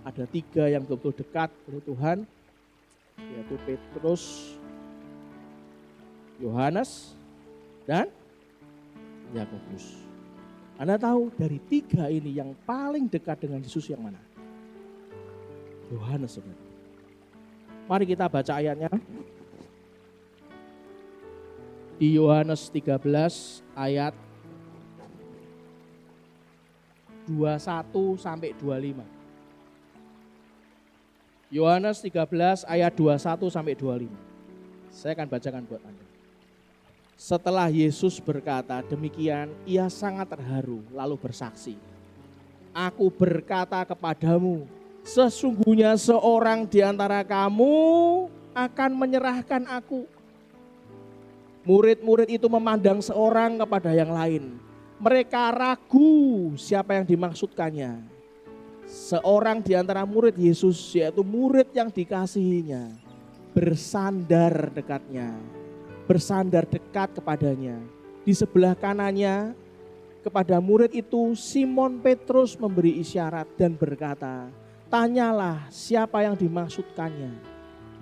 ada 3 yang betul-betul dekat dengan Tuhan, yaitu Petrus, Yohanes, dan Yakobus. Anda tahu dari 3 ini yang paling dekat dengan Yesus yang mana? Yohanes, saudara. Mari kita baca ayatnya. Di Yohanes 13 ayat 21 sampai 25. Yohanes 13 ayat 21 sampai 25. Saya akan bacakan buat Anda. Setelah Yesus berkata demikian, ia sangat terharu lalu bersaksi. Aku berkata kepadamu, sesungguhnya seorang di antara kamu akan menyerahkan aku. Murid-murid itu memandang seorang kepada yang lain. Mereka ragu siapa yang dimaksudkannya. Seorang di antara murid Yesus, yaitu murid yang dikasihinya, bersandar dekatnya. Bersandar dekat kepadanya. Di sebelah kanannya kepada murid itu Simon Petrus memberi isyarat dan berkata, tanyalah siapa yang dimaksudkannya.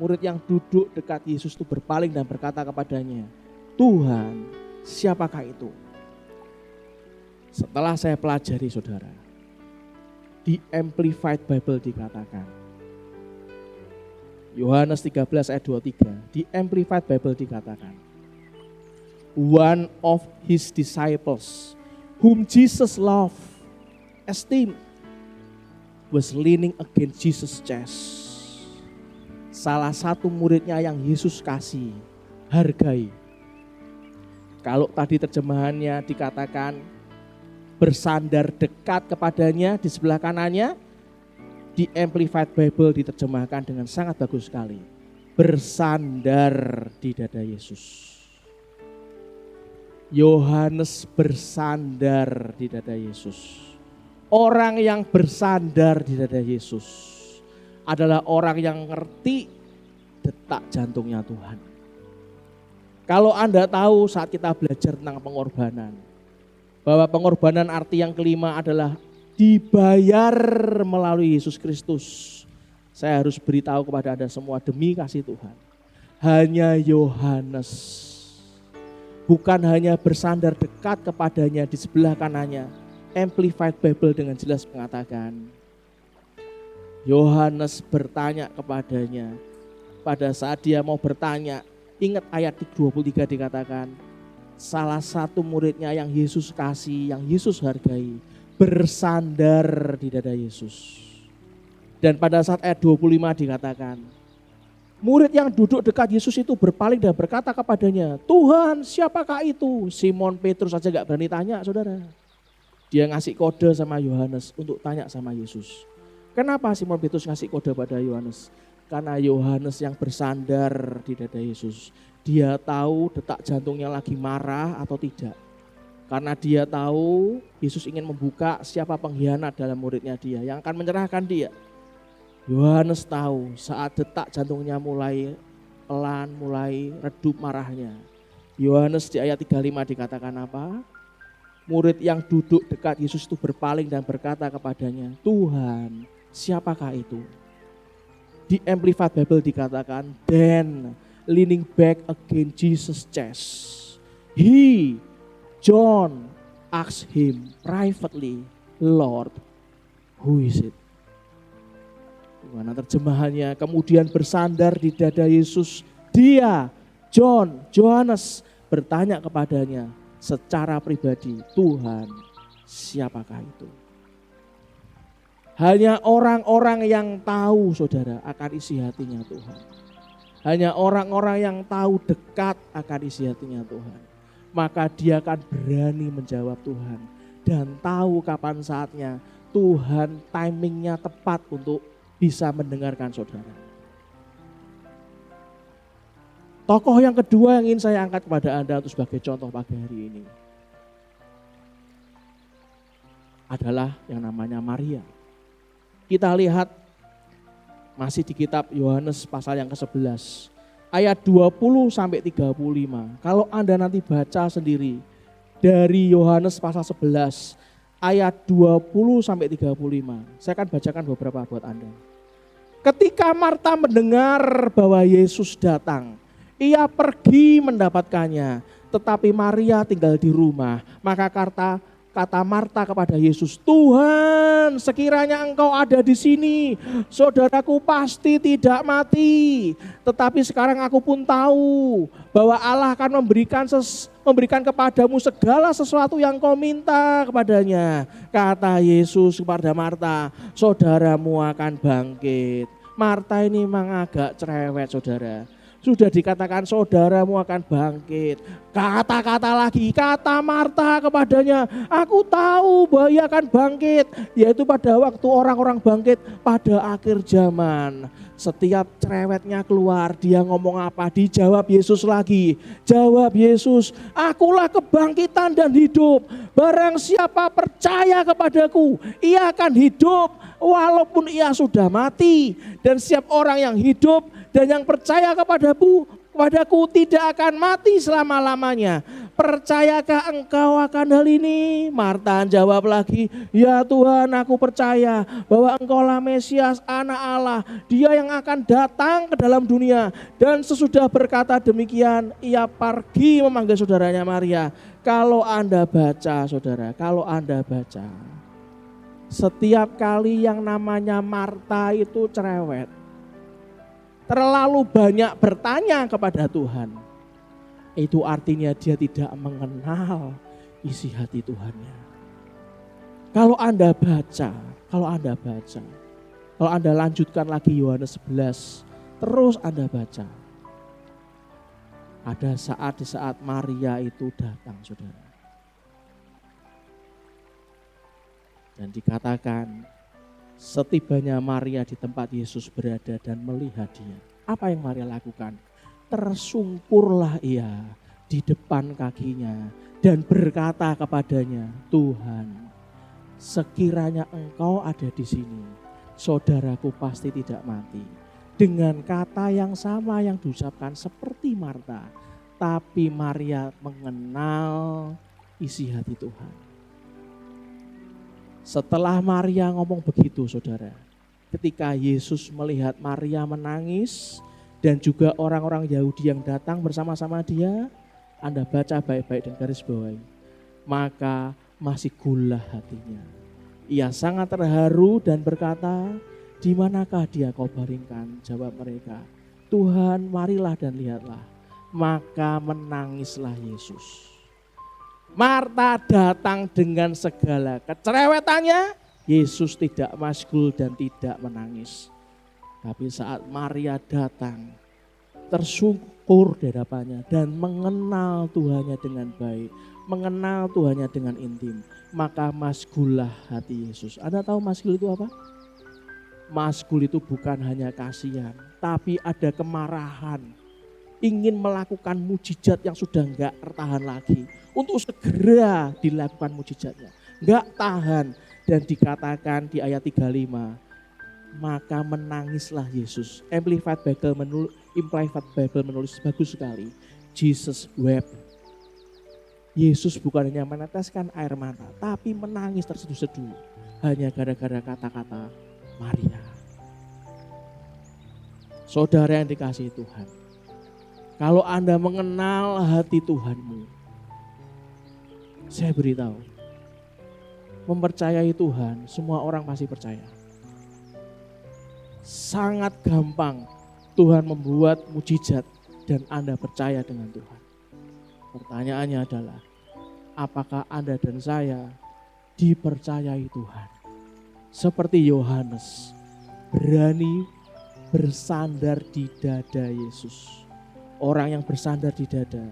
Murid yang duduk dekat Yesus itu berpaling dan berkata kepadanya, Tuhan, siapakah itu? Setelah saya pelajari saudara, di Amplified Bible dikatakan, Yohanes 13 ayat 23, di Amplified Bible dikatakan, one of his disciples whom Jesus loved, esteemed, was leaning against Jesus' chest. Salah satu muridnya yang Yesus kasih, hargai. Kalau tadi terjemahannya dikatakan bersandar dekat kepadanya di sebelah kanannya, di Amplified Bible diterjemahkan dengan sangat bagus sekali. Bersandar di dada Yesus. Yohanes bersandar di dada Yesus. Orang yang bersandar di dada Yesus adalah orang yang ngerti detak jantungnya Tuhan. Kalau Anda tahu saat kita belajar tentang pengorbanan, bahwa pengorbanan arti yang kelima adalah dibayar melalui Yesus Kristus. Saya harus beritahu kepada Anda semua demi kasih Tuhan. Hanya Yohanes, bukan hanya bersandar dekat kepadanya di sebelah kanannya. Amplified Bible dengan jelas mengatakan, Yohanes bertanya kepadanya. Pada saat dia mau bertanya, ingat ayat 23 dikatakan, salah satu muridnya yang Yesus kasih, yang Yesus hargai, bersandar di dada Yesus. Dan pada saat ayat 25 dikatakan, murid yang duduk dekat Yesus itu berpaling dan berkata kepadanya, Tuhan, siapakah itu? Simon Petrus saja gak berani tanya, saudara. Dia ngasih kode sama Yohanes untuk tanya sama Yesus. Kenapa Simon Petrus ngasih kode pada Yohanes? Karena Yohanes yang bersandar di dada Yesus, dia tahu detak jantungnya lagi marah atau tidak. Karena dia tahu Yesus ingin membuka siapa pengkhianat dalam muridnya dia yang akan menyerahkan dia. Yohanes tahu saat detak jantungnya mulai pelan, mulai redup marahnya. Yohanes di ayat 35 dikatakan apa? Murid yang duduk dekat Yesus itu berpaling dan berkata kepadanya, Tuhan, siapakah itu? Di Amplified Bible dikatakan, then leaning back against Jesus' chest, he, John, asked him privately, Lord, who is it? Gimana terjemahannya? Kemudian bersandar di dada Yesus, dia, Johannes bertanya kepadanya secara pribadi, Tuhan, siapakah itu? Hanya orang-orang yang tahu, saudara, akan isi hatinya Tuhan. Hanya orang-orang yang tahu dekat akan isi hatinya Tuhan. Maka dia akan berani menjawab Tuhan. Dan tahu kapan saatnya Tuhan timingnya tepat untuk bisa mendengarkan saudara. Tokoh yang kedua yang ingin saya angkat kepada Anda untuk sebagai contoh pagi hari ini adalah yang namanya Maria. Kita lihat masih di kitab Yohanes pasal yang ke-11 ayat 20 sampai 35. Kalau Anda nanti baca sendiri dari Yohanes pasal 11 ayat 20 sampai 35. Saya akan bacakan beberapa buat Anda. Ketika Marta mendengar bahwa Yesus datang, ia pergi mendapatkannya, tetapi Maria tinggal di rumah. Maka kata Marta kepada Yesus, Tuhan, sekiranya Engkau ada di sini, saudaraku pasti tidak mati. Tetapi sekarang aku pun tahu bahwa Allah akan memberikan kepadamu segala sesuatu yang kau minta kepadanya. Kata Yesus kepada Marta, saudaramu akan bangkit. Marta ini memang agak cerewet, saudara. Sudah dikatakan saudaramu akan bangkit. Kata-kata lagi, kata Marta kepadanya, aku tahu bahwa ia akan bangkit. Yaitu pada waktu orang-orang bangkit pada akhir zaman. Setiap cerewetnya keluar, dia ngomong apa? Dijawab Yesus lagi. Jawab Yesus, akulah kebangkitan dan hidup. Barang siapa percaya kepadaku, ia akan hidup walaupun ia sudah mati. Dan setiap orang yang hidup dan yang percaya kepadaku tidak akan mati selama-lamanya. Percayakah engkau akan hal ini? Marta jawab lagi, ya Tuhan, aku percaya bahwa engkaulah Mesias, anak Allah, dia yang akan datang ke dalam dunia. Dan sesudah berkata demikian, ia pergi memanggil saudaranya Maria. Kalau Anda baca, saudara, kalau Anda baca, setiap kali yang namanya Marta itu cerewet, terlalu banyak bertanya kepada Tuhan, itu artinya dia tidak mengenal isi hati Tuhannya. Kalau Anda baca, kalau Anda lanjutkan lagi Yohanes 11, terus Anda baca, ada di saat Maria itu datang, saudara. Dan dikatakan, setibanya Maria di tempat Yesus berada dan melihat dia, apa yang Maria lakukan? Tersungkurlah ia di depan kakinya dan berkata kepadanya, Tuhan, sekiranya engkau ada di sini, saudaraku pasti tidak mati. Dengan kata yang sama yang diucapkan seperti Marta, tapi Maria mengenal isi hati Tuhan. Setelah Maria ngomong begitu, saudara, ketika Yesus melihat Maria menangis dan juga orang-orang Yahudi yang datang bersama-sama dia, Anda baca baik-baik dan garis bawahi, maka masih gundah hatinya. Ia sangat terharu dan berkata, di manakah dia kau baringkan? Jawab mereka, Tuhan, marilah dan lihatlah. Maka menangislah Yesus. Marta datang dengan segala kecerewetannya, Yesus tidak masgul dan tidak menangis. Tapi saat Maria datang, tersungkur di hadapannya dan mengenal Tuhannya dengan baik, mengenal Tuhannya dengan intim, maka masgullah hati Yesus. Anda tahu masgul itu apa? Masgul itu bukan hanya kasihan, tapi ada kemarahan. Ingin melakukan mujizat yang sudah enggak tertahan lagi. Untuk segera dilakukan mujizatnya. Enggak tahan. Dan dikatakan di ayat 35. Maka menangislah Yesus. Amplified Bible menulis bagus sekali. Jesus wept. Yesus bukan hanya meneteskan air mata. Tapi menangis terseduh-seduh. Hanya gara-gara kata-kata Maria. Saudara yang dikasihi Tuhan, kalau Anda mengenal hati Tuhanmu, saya beritahu, mempercayai Tuhan, semua orang pasti percaya. Sangat gampang Tuhan membuat mujizat dan Anda percaya dengan Tuhan. Pertanyaannya adalah, apakah Anda dan saya dipercayai Tuhan? Seperti Yohanes, berani bersandar di dada Yesus. Orang yang bersandar di dada,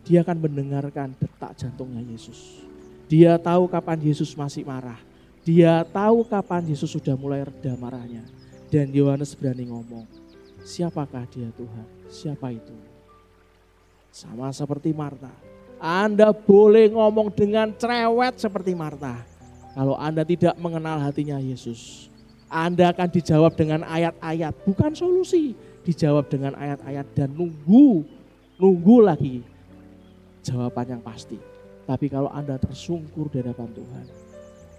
dia akan mendengarkan detak jantungnya Yesus. Dia tahu kapan Yesus masih marah. Dia tahu kapan Yesus sudah mulai reda marahnya. Dan Yohanes berani ngomong, siapakah dia Tuhan? Siapa itu? Sama seperti Marta. Anda boleh ngomong dengan cerewet seperti Marta. Kalau Anda tidak mengenal hatinya Yesus, Anda akan dijawab dengan ayat-ayat, bukan solusi. Dijawab dengan ayat-ayat dan nunggu lagi jawaban yang pasti. Tapi kalau Anda tersungkur di hadapan Tuhan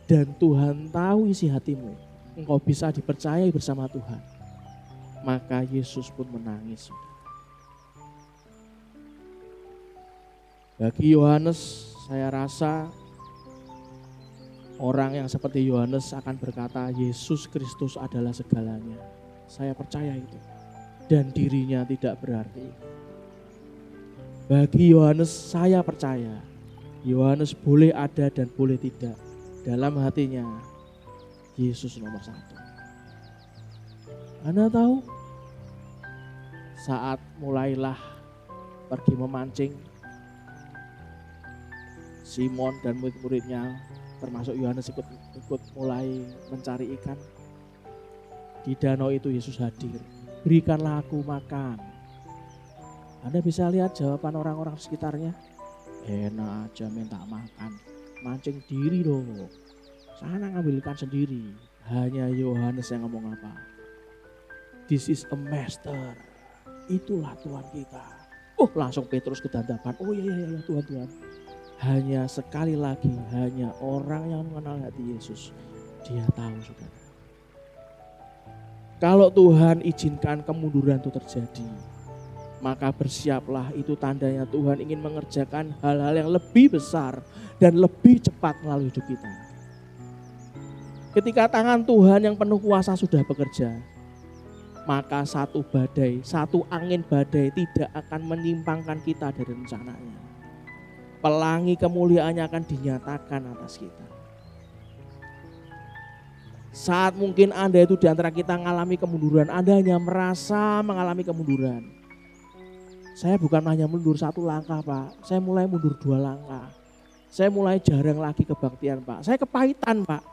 dan Tuhan tahu isi hatimu, engkau bisa dipercayai bersama Tuhan, maka Yesus pun menangis. Bagi Yohanes, saya rasa orang yang seperti Yohanes akan berkata, Yesus Kristus adalah segalanya. Saya percaya itu. Dan dirinya tidak berarti. Bagi Yohanes, saya percaya Yohanes boleh ada dan boleh tidak. Dalam hatinya, Yesus nomor satu. Anda tahu, saat mulailah pergi memancing, Simon dan murid-muridnya termasuk Yohanes ikut mulai mencari ikan. Di danau itu Yesus hadir. Berikanlah aku makan. Anda bisa lihat jawaban orang-orang sekitarnya. Enak aja minta makan. Mancing diri dong. Sana ngambil ikan sendiri. Hanya Yohanes yang ngomong apa? This is a master. Itulah Tuhan kita. Langsung Petrus kedandapan. Oh iya Tuhan. Hanya sekali lagi, hanya orang yang mengenal hati Yesus, dia tahu, saudara. Kalau Tuhan izinkan kemunduran itu terjadi, maka bersiaplah, itu tandanya Tuhan ingin mengerjakan hal-hal yang lebih besar dan lebih cepat melalui hidup kita. Ketika tangan Tuhan yang penuh kuasa sudah bekerja, maka satu angin badai tidak akan menyimpangkan kita dari rencananya. Pelangi kemuliaannya akan dinyatakan atas kita. Saat mungkin Anda itu di antara kita mengalami kemunduran, Anda hanya merasa mengalami kemunduran. Saya bukan hanya mundur 1 langkah, Pak. Saya mulai mundur 2 langkah. Saya mulai jarang lagi kebaktian, Pak. Saya kepahitan, Pak.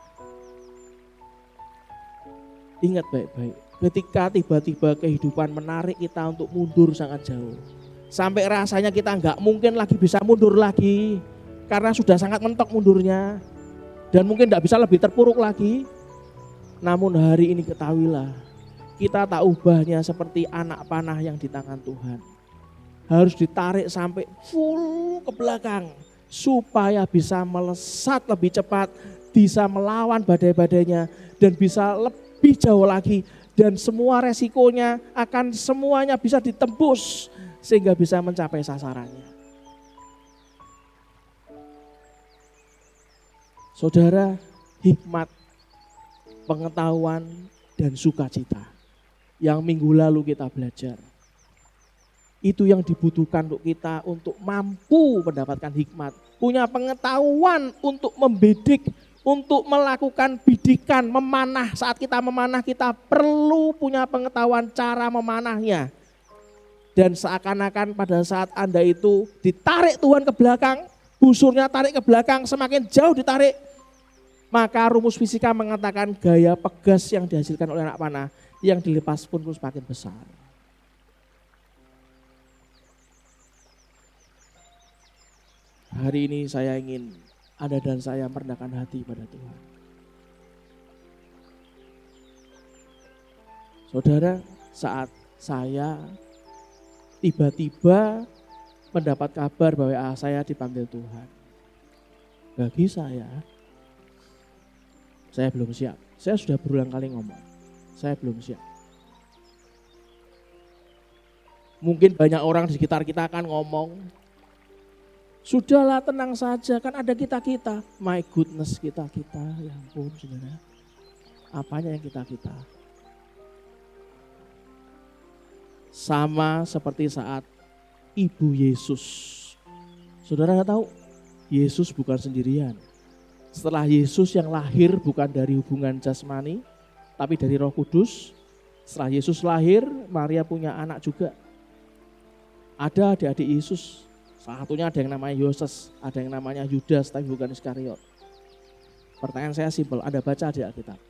Ingat baik-baik, ketika tiba-tiba kehidupan menarik kita untuk mundur sangat jauh. Sampai rasanya kita nggak mungkin lagi bisa mundur lagi karena sudah sangat mentok mundurnya dan mungkin nggak bisa lebih terpuruk lagi. Namun hari ini ketahuilah, kita tak ubahnya seperti anak panah yang di tangan Tuhan. Harus ditarik sampai full ke belakang supaya bisa melesat lebih cepat, bisa melawan badai-badainya dan bisa lebih jauh lagi, dan semua resikonya akan semuanya bisa ditembus sehingga bisa mencapai sasarannya. Saudara, hikmat, pengetahuan, dan sukacita yang minggu lalu kita belajar, itu yang dibutuhkan untuk kita untuk mampu mendapatkan hikmat, punya pengetahuan untuk membidik, untuk melakukan bidikan, memanah. Saat kita memanah, kita perlu punya pengetahuan cara memanahnya. Dan seakan-akan pada saat Anda itu ditarik Tuhan ke belakang, busurnya tarik ke belakang, semakin jauh ditarik, maka rumus fisika mengatakan gaya pegas yang dihasilkan oleh anak panah yang dilepas pun semakin besar. Hari ini saya ingin Anda dan saya merendahkan hati pada Tuhan. Saudara, saat saya tiba-tiba mendapat kabar bahwa saya dipanggil Tuhan, bagi saya belum siap. Saya sudah berulang kali ngomong, saya belum siap. Mungkin banyak orang di sekitar kita akan ngomong, sudahlah tenang saja, kan ada kita-kita. My goodness, kita-kita, ya ampun saudara. Apanya yang kita-kita? Sama seperti saat Ibu Yesus. Saudara tahu, Yesus bukan sendirian. Setelah Yesus yang lahir bukan dari hubungan jasmani, tapi dari Roh Kudus. Setelah Yesus lahir, Maria punya anak juga. Ada adik-adik Yesus. Salah satunya ada yang namanya Yoses, ada yang namanya Yudas, tapi bukan Iskariot. Pertanyaan saya simpel, Anda baca di Alkitab.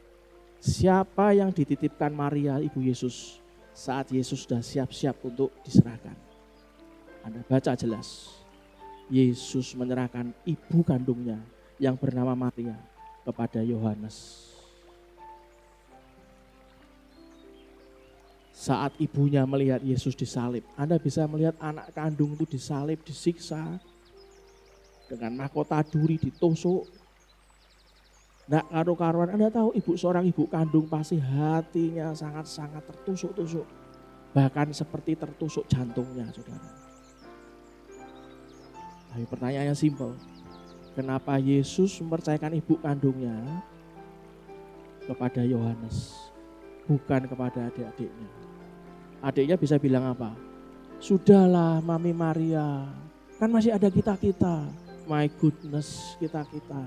Siapa yang dititipkan Maria, Ibu Yesus, saat Yesus sudah siap-siap untuk diserahkan? Anda baca jelas. Yesus menyerahkan ibu kandungnya yang bernama Maria kepada Yohanes. Saat ibunya melihat Yesus disalib, Anda bisa melihat anak kandung itu disalib, disiksa, dengan mahkota duri ditusuk. Nggak karu-karuan, Anda tahu seorang ibu kandung pasti hatinya sangat-sangat tertusuk-tusuk. Bahkan seperti tertusuk jantungnya, saudara. Tapi pertanyaannya simpel, kenapa Yesus mempercayakan ibu kandungnya kepada Yohanes, bukan kepada adik-adiknya? Adiknya bisa bilang apa? Sudahlah Mami Maria, kan masih ada kita-kita. My goodness, kita-kita.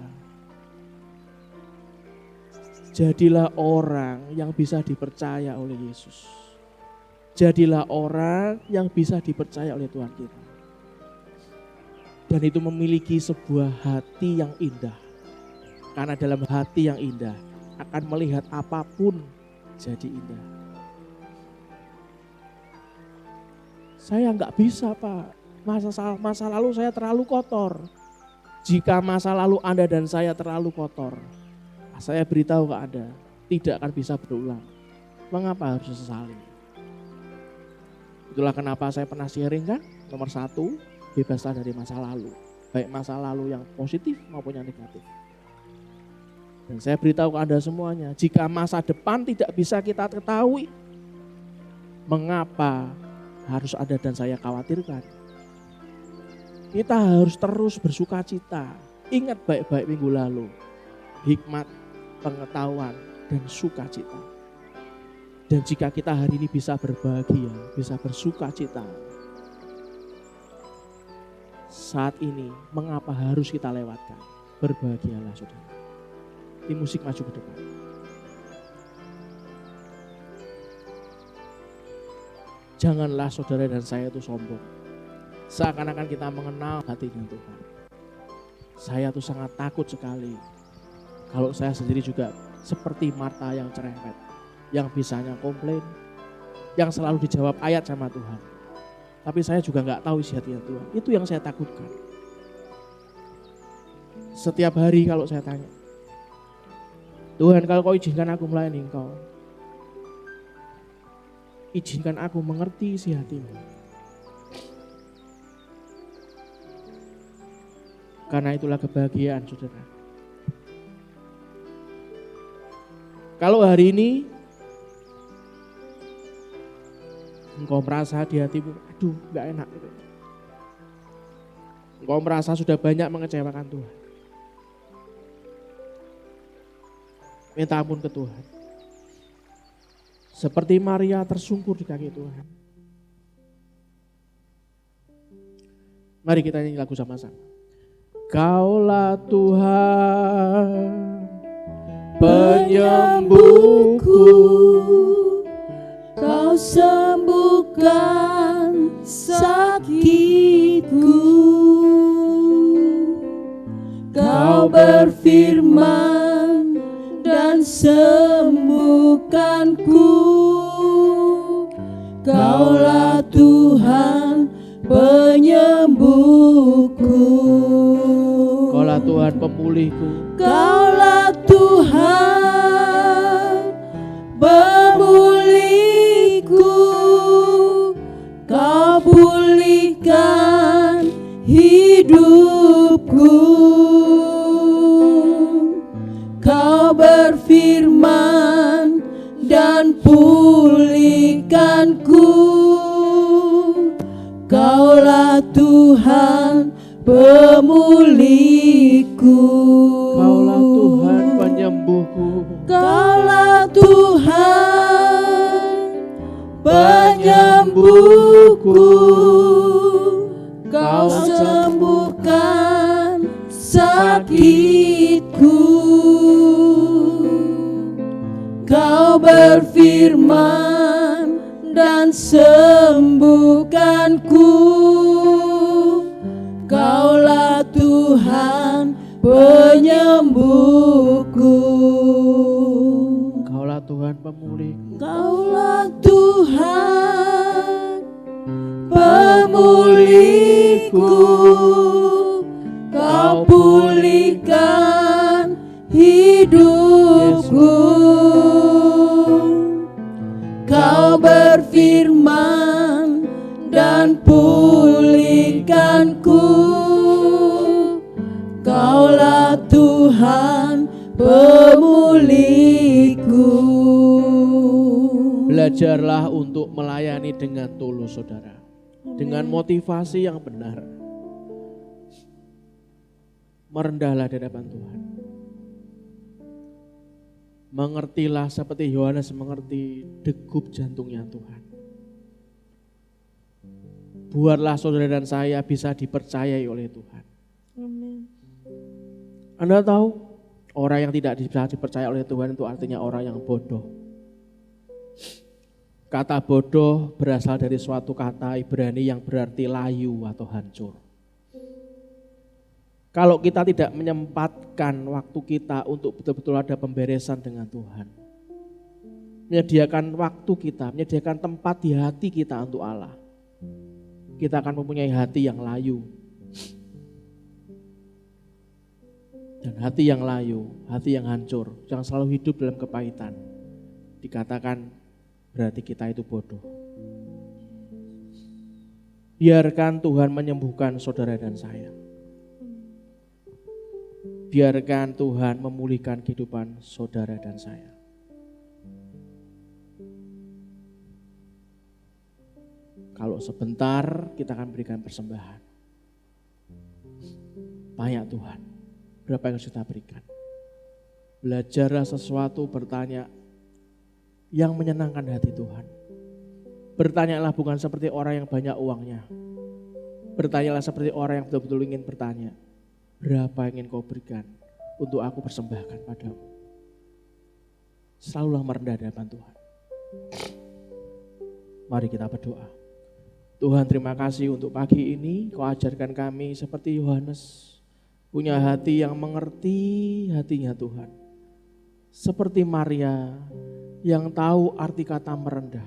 Jadilah orang yang bisa dipercaya oleh Yesus. Jadilah orang yang bisa dipercaya oleh Tuhan kita. Dan itu memiliki sebuah hati yang indah. Karena dalam hati yang indah akan melihat apapun jadi indah. Saya enggak bisa Pak, masa lalu saya terlalu kotor. Jika masa lalu Anda dan saya terlalu kotor, saya beritahu ke Anda, tidak akan bisa berulang. Mengapa harus sesali? Itulah kenapa saya pernah sharing kan, nomor 1, bebaslah dari masa lalu. Baik masa lalu yang positif maupun yang negatif. Dan saya beritahu ke Anda semuanya, jika masa depan tidak bisa kita ketahui, mengapa harus Anda dan saya khawatirkan? Kita harus terus bersuka cita. Ingat baik-baik minggu lalu, hikmat, pengetahuan, dan sukacita. Dan jika kita hari ini bisa berbahagia, bisa bersuka cita, saat ini mengapa harus kita lewatkan? Berbahagialah saudara. Tim musik maju ke depan. Janganlah saudara dan saya itu sombong. Seakan-akan kita mengenal hatinya Tuhan. Saya tuh sangat takut sekali kalau saya sendiri juga seperti Marta yang cerewet, yang bisanya komplain, yang selalu dijawab ayat sama Tuhan. Tapi saya juga gak tahu isi hatinya Tuhan. Itu yang saya takutkan. Setiap hari kalau saya tanya, Tuhan kalau kau izinkan aku melayani Engkau, izinkan aku mengerti isi hatimu. Karena itulah kebahagiaan saudara. Kalau hari ini engkau merasa di hatimu, aduh gak enak gitu. Engkau merasa sudah banyak mengecewakan Tuhan. Minta ampun ke Tuhan. Seperti Maria tersungkur di kaki Tuhan. Mari kita nyanyi lagu sama-sama. Kaulah Tuhan penyembuhku, Kau sembuhkan sakitku, Kau berfirman dan sembuhkanku. Kaulah Tuhan penyembuhku, Kaulah Tuhan pemulihku, Kaulah Tuhan pemulihku, Kau pulihkan hidupku, Kau berfirman dan pulihkanku. Kaulah Tuhan pemulihku. Kaulah Tuhan penyembuhku. Kaulah Tuhan penyembuhku. Kau sembuhkan sakitku. Kau berfirman dan sembuhkanku. Kaulah Tuhan penyembuhku. Kaulah Tuhan pemulihku. Kaulah Tuhan pemulihku. Kau pulihkan hidupku. Kau berfirman dan pulihkanku. Kaulah Tuhan pemulihku. Belajarlah untuk melayani dengan tulus, saudara. Dengan motivasi yang benar. Merendahlah di hadapan Tuhan. Mengertilah seperti Yohanes mengerti degup jantungnya Tuhan. Buatlah saudara dan saya bisa dipercayai oleh Tuhan. Amin. Anda tahu, orang yang tidak bisa dipercaya oleh Tuhan itu artinya orang yang bodoh. Kata bodoh berasal dari suatu kata Ibrani yang berarti layu atau hancur. Kalau kita tidak menyempatkan waktu kita untuk betul-betul ada pemberesan dengan Tuhan. Menyediakan waktu kita, menyediakan tempat di hati kita untuk Allah. Kita akan mempunyai hati yang layu. Dan hati yang layu, hati yang hancur, yang selalu hidup dalam kepahitan. Dikatakan berarti kita itu bodoh. Biarkan Tuhan menyembuhkan saudara dan saya. Biarkan Tuhan memulihkan kehidupan saudara dan saya. Kalau sebentar kita akan berikan persembahan. Banyak Tuhan, berapa yang harus kita berikan? Belajarlah sesuatu, bertanya yang menyenangkan hati Tuhan. Bertanyalah bukan seperti orang yang banyak uangnya. Bertanyalah seperti orang yang betul-betul ingin bertanya. Berapa yang ingin kau berikan untuk aku persembahkan padamu? Selalulah merendah di hadapan Tuhan. Mari kita berdoa. Tuhan, terima kasih untuk pagi ini kau ajarkan kami seperti Yohanes. Punya hati yang mengerti hatinya Tuhan. Seperti Maria yang tahu arti kata merendah.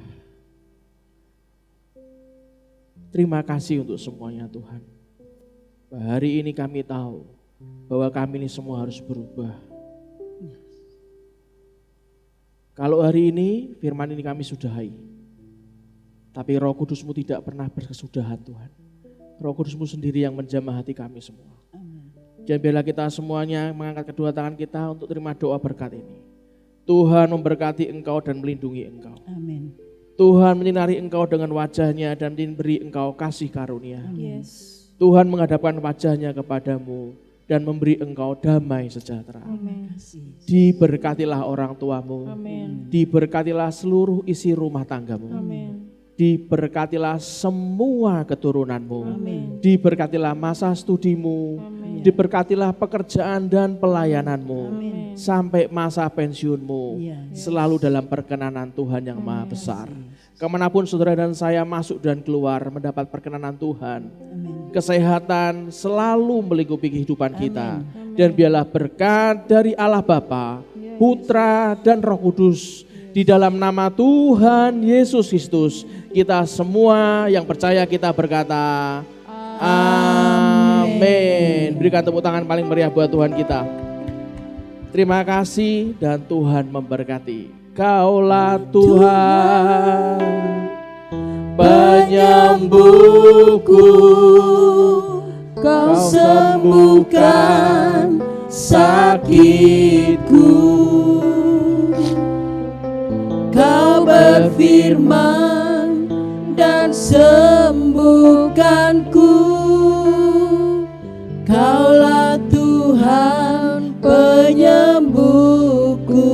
Terima kasih untuk semuanya Tuhan. Hari ini kami tahu bahwa kami ini semua harus berubah. Kalau hari ini firman ini kami sudahi, tapi Roh Kudus-Mu tidak pernah berkesudahan Tuhan. Roh Kudus-Mu sendiri yang menjamah hati kami semua. Dan biarlah kita semuanya mengangkat kedua tangan kita untuk terima doa berkat ini. Tuhan memberkati engkau dan melindungi engkau. Amin. Tuhan menyinari engkau dengan wajahnya dan memberi engkau kasih karunia. Yes. Tuhan menghadapkan wajahnya kepadamu dan memberi engkau damai sejahtera. Amin. Diberkatilah orang tuamu. Amin. Diberkatilah seluruh isi rumah tanggamu. Amin. Diberkatilah semua keturunanmu. Amin. Diberkatilah masa studimu. Amin. Diberkatilah pekerjaan dan pelayananmu. Amin. Sampai masa pensiunmu. Selalu dalam perkenanan Tuhan yang maha besar. Kemanapun saudara dan saya masuk dan keluar mendapat perkenanan Tuhan. Kesehatan selalu melingkupi kehidupan kita. Dan biarlah berkat dari Allah Bapa, Putra dan Roh Kudus. Di dalam nama Tuhan Yesus Kristus, kita semua yang percaya kita berkata, amin. Berikan tepuk tangan paling meriah buat Tuhan kita. Terima kasih dan Tuhan memberkati. Kaulah Tuhan penyembuhku, Kau sembuhkan sakitku. Kau berfirman dan sembuhkanku. Kaulah Tuhan penyembuhku.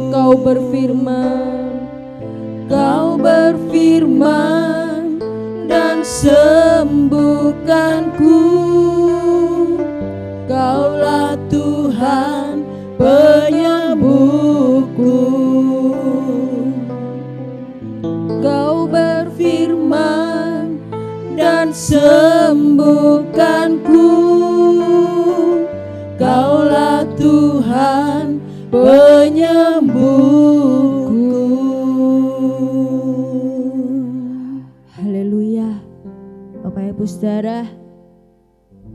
Kau berfirman, Kau berfirman dan sembuhkanku. Kaulah Tuhan penyembuhku. Kau berfirman dan sembuhkanku. Kaulah Tuhan penyembuhku. haleluya. Bapak Ibu Saudara,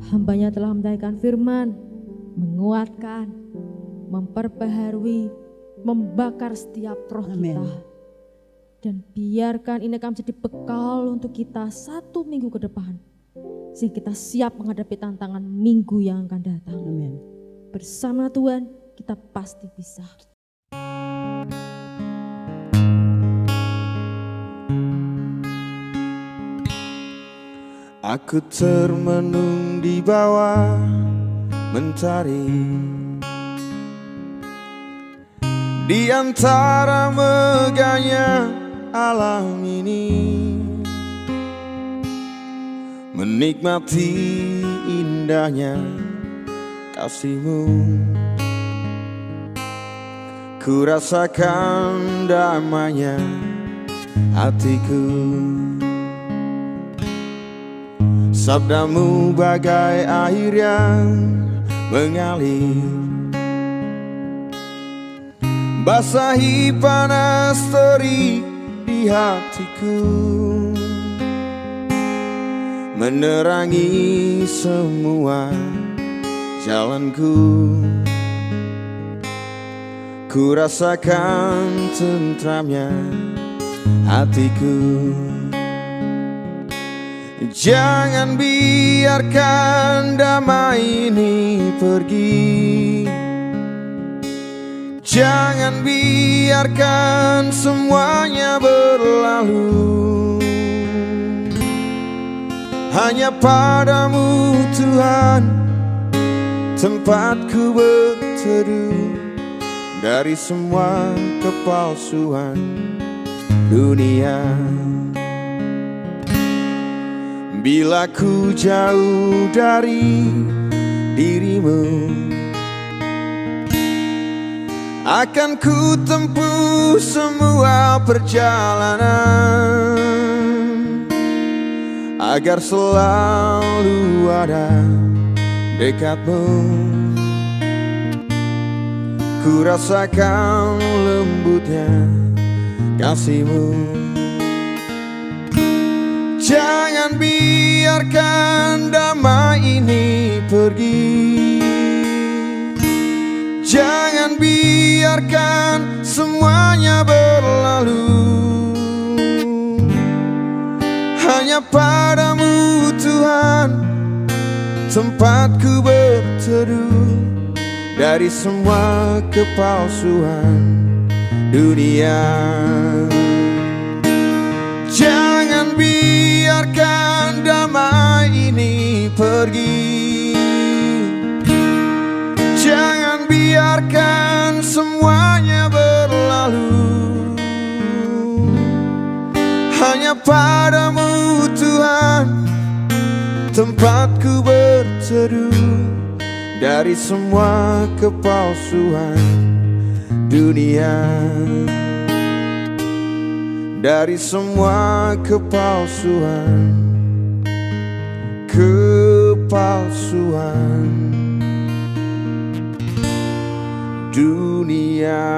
hambanya telah menyampaikan firman, menguatkan, memperbaharui, membakar setiap roh Amin. kita. Dan biarkan ini akan menjadi bekal untuk kita 1 minggu ke depan. Sehingga kita siap menghadapi tantangan minggu yang akan datang. Amin. Bersama Tuhan kita pasti bisa. Aku termenung di bawah mentari, di antara megahnya alam ini, menikmati indahnya kasih-Mu. Ku rasakan damainya hatiku. Sabda-Mu bagai air yang mengalir, basahi panas terik di hatiku, menerangi semua jalanku. Ku rasakan tentramnya hatiku. Jangan biarkan damai ini pergi. Jangan biarkan semuanya berlalu. Hanya padamu Tuhan tempatku berteduh, dari semua kepalsuan dunia. Bila ku jauh dari diri-Mu, akan ku tempuh semua perjalanan, agar selalu ada dekat-Mu. Ku rasakan lembutnya kasih-Mu. Jangan biarkan damai ini pergi. Jangan biarkan semuanya berlalu. Hanya padamu Tuhan tempatku berteduh, dari semua kepalsuan dunia. Jangan biarkan damai ini pergi. Jangan biarkan semuanya berlalu. Hanya padamu Tuhan tempatku berteduh, dari semua kepalsuan dunia. Dari semua kepalsuan dunia.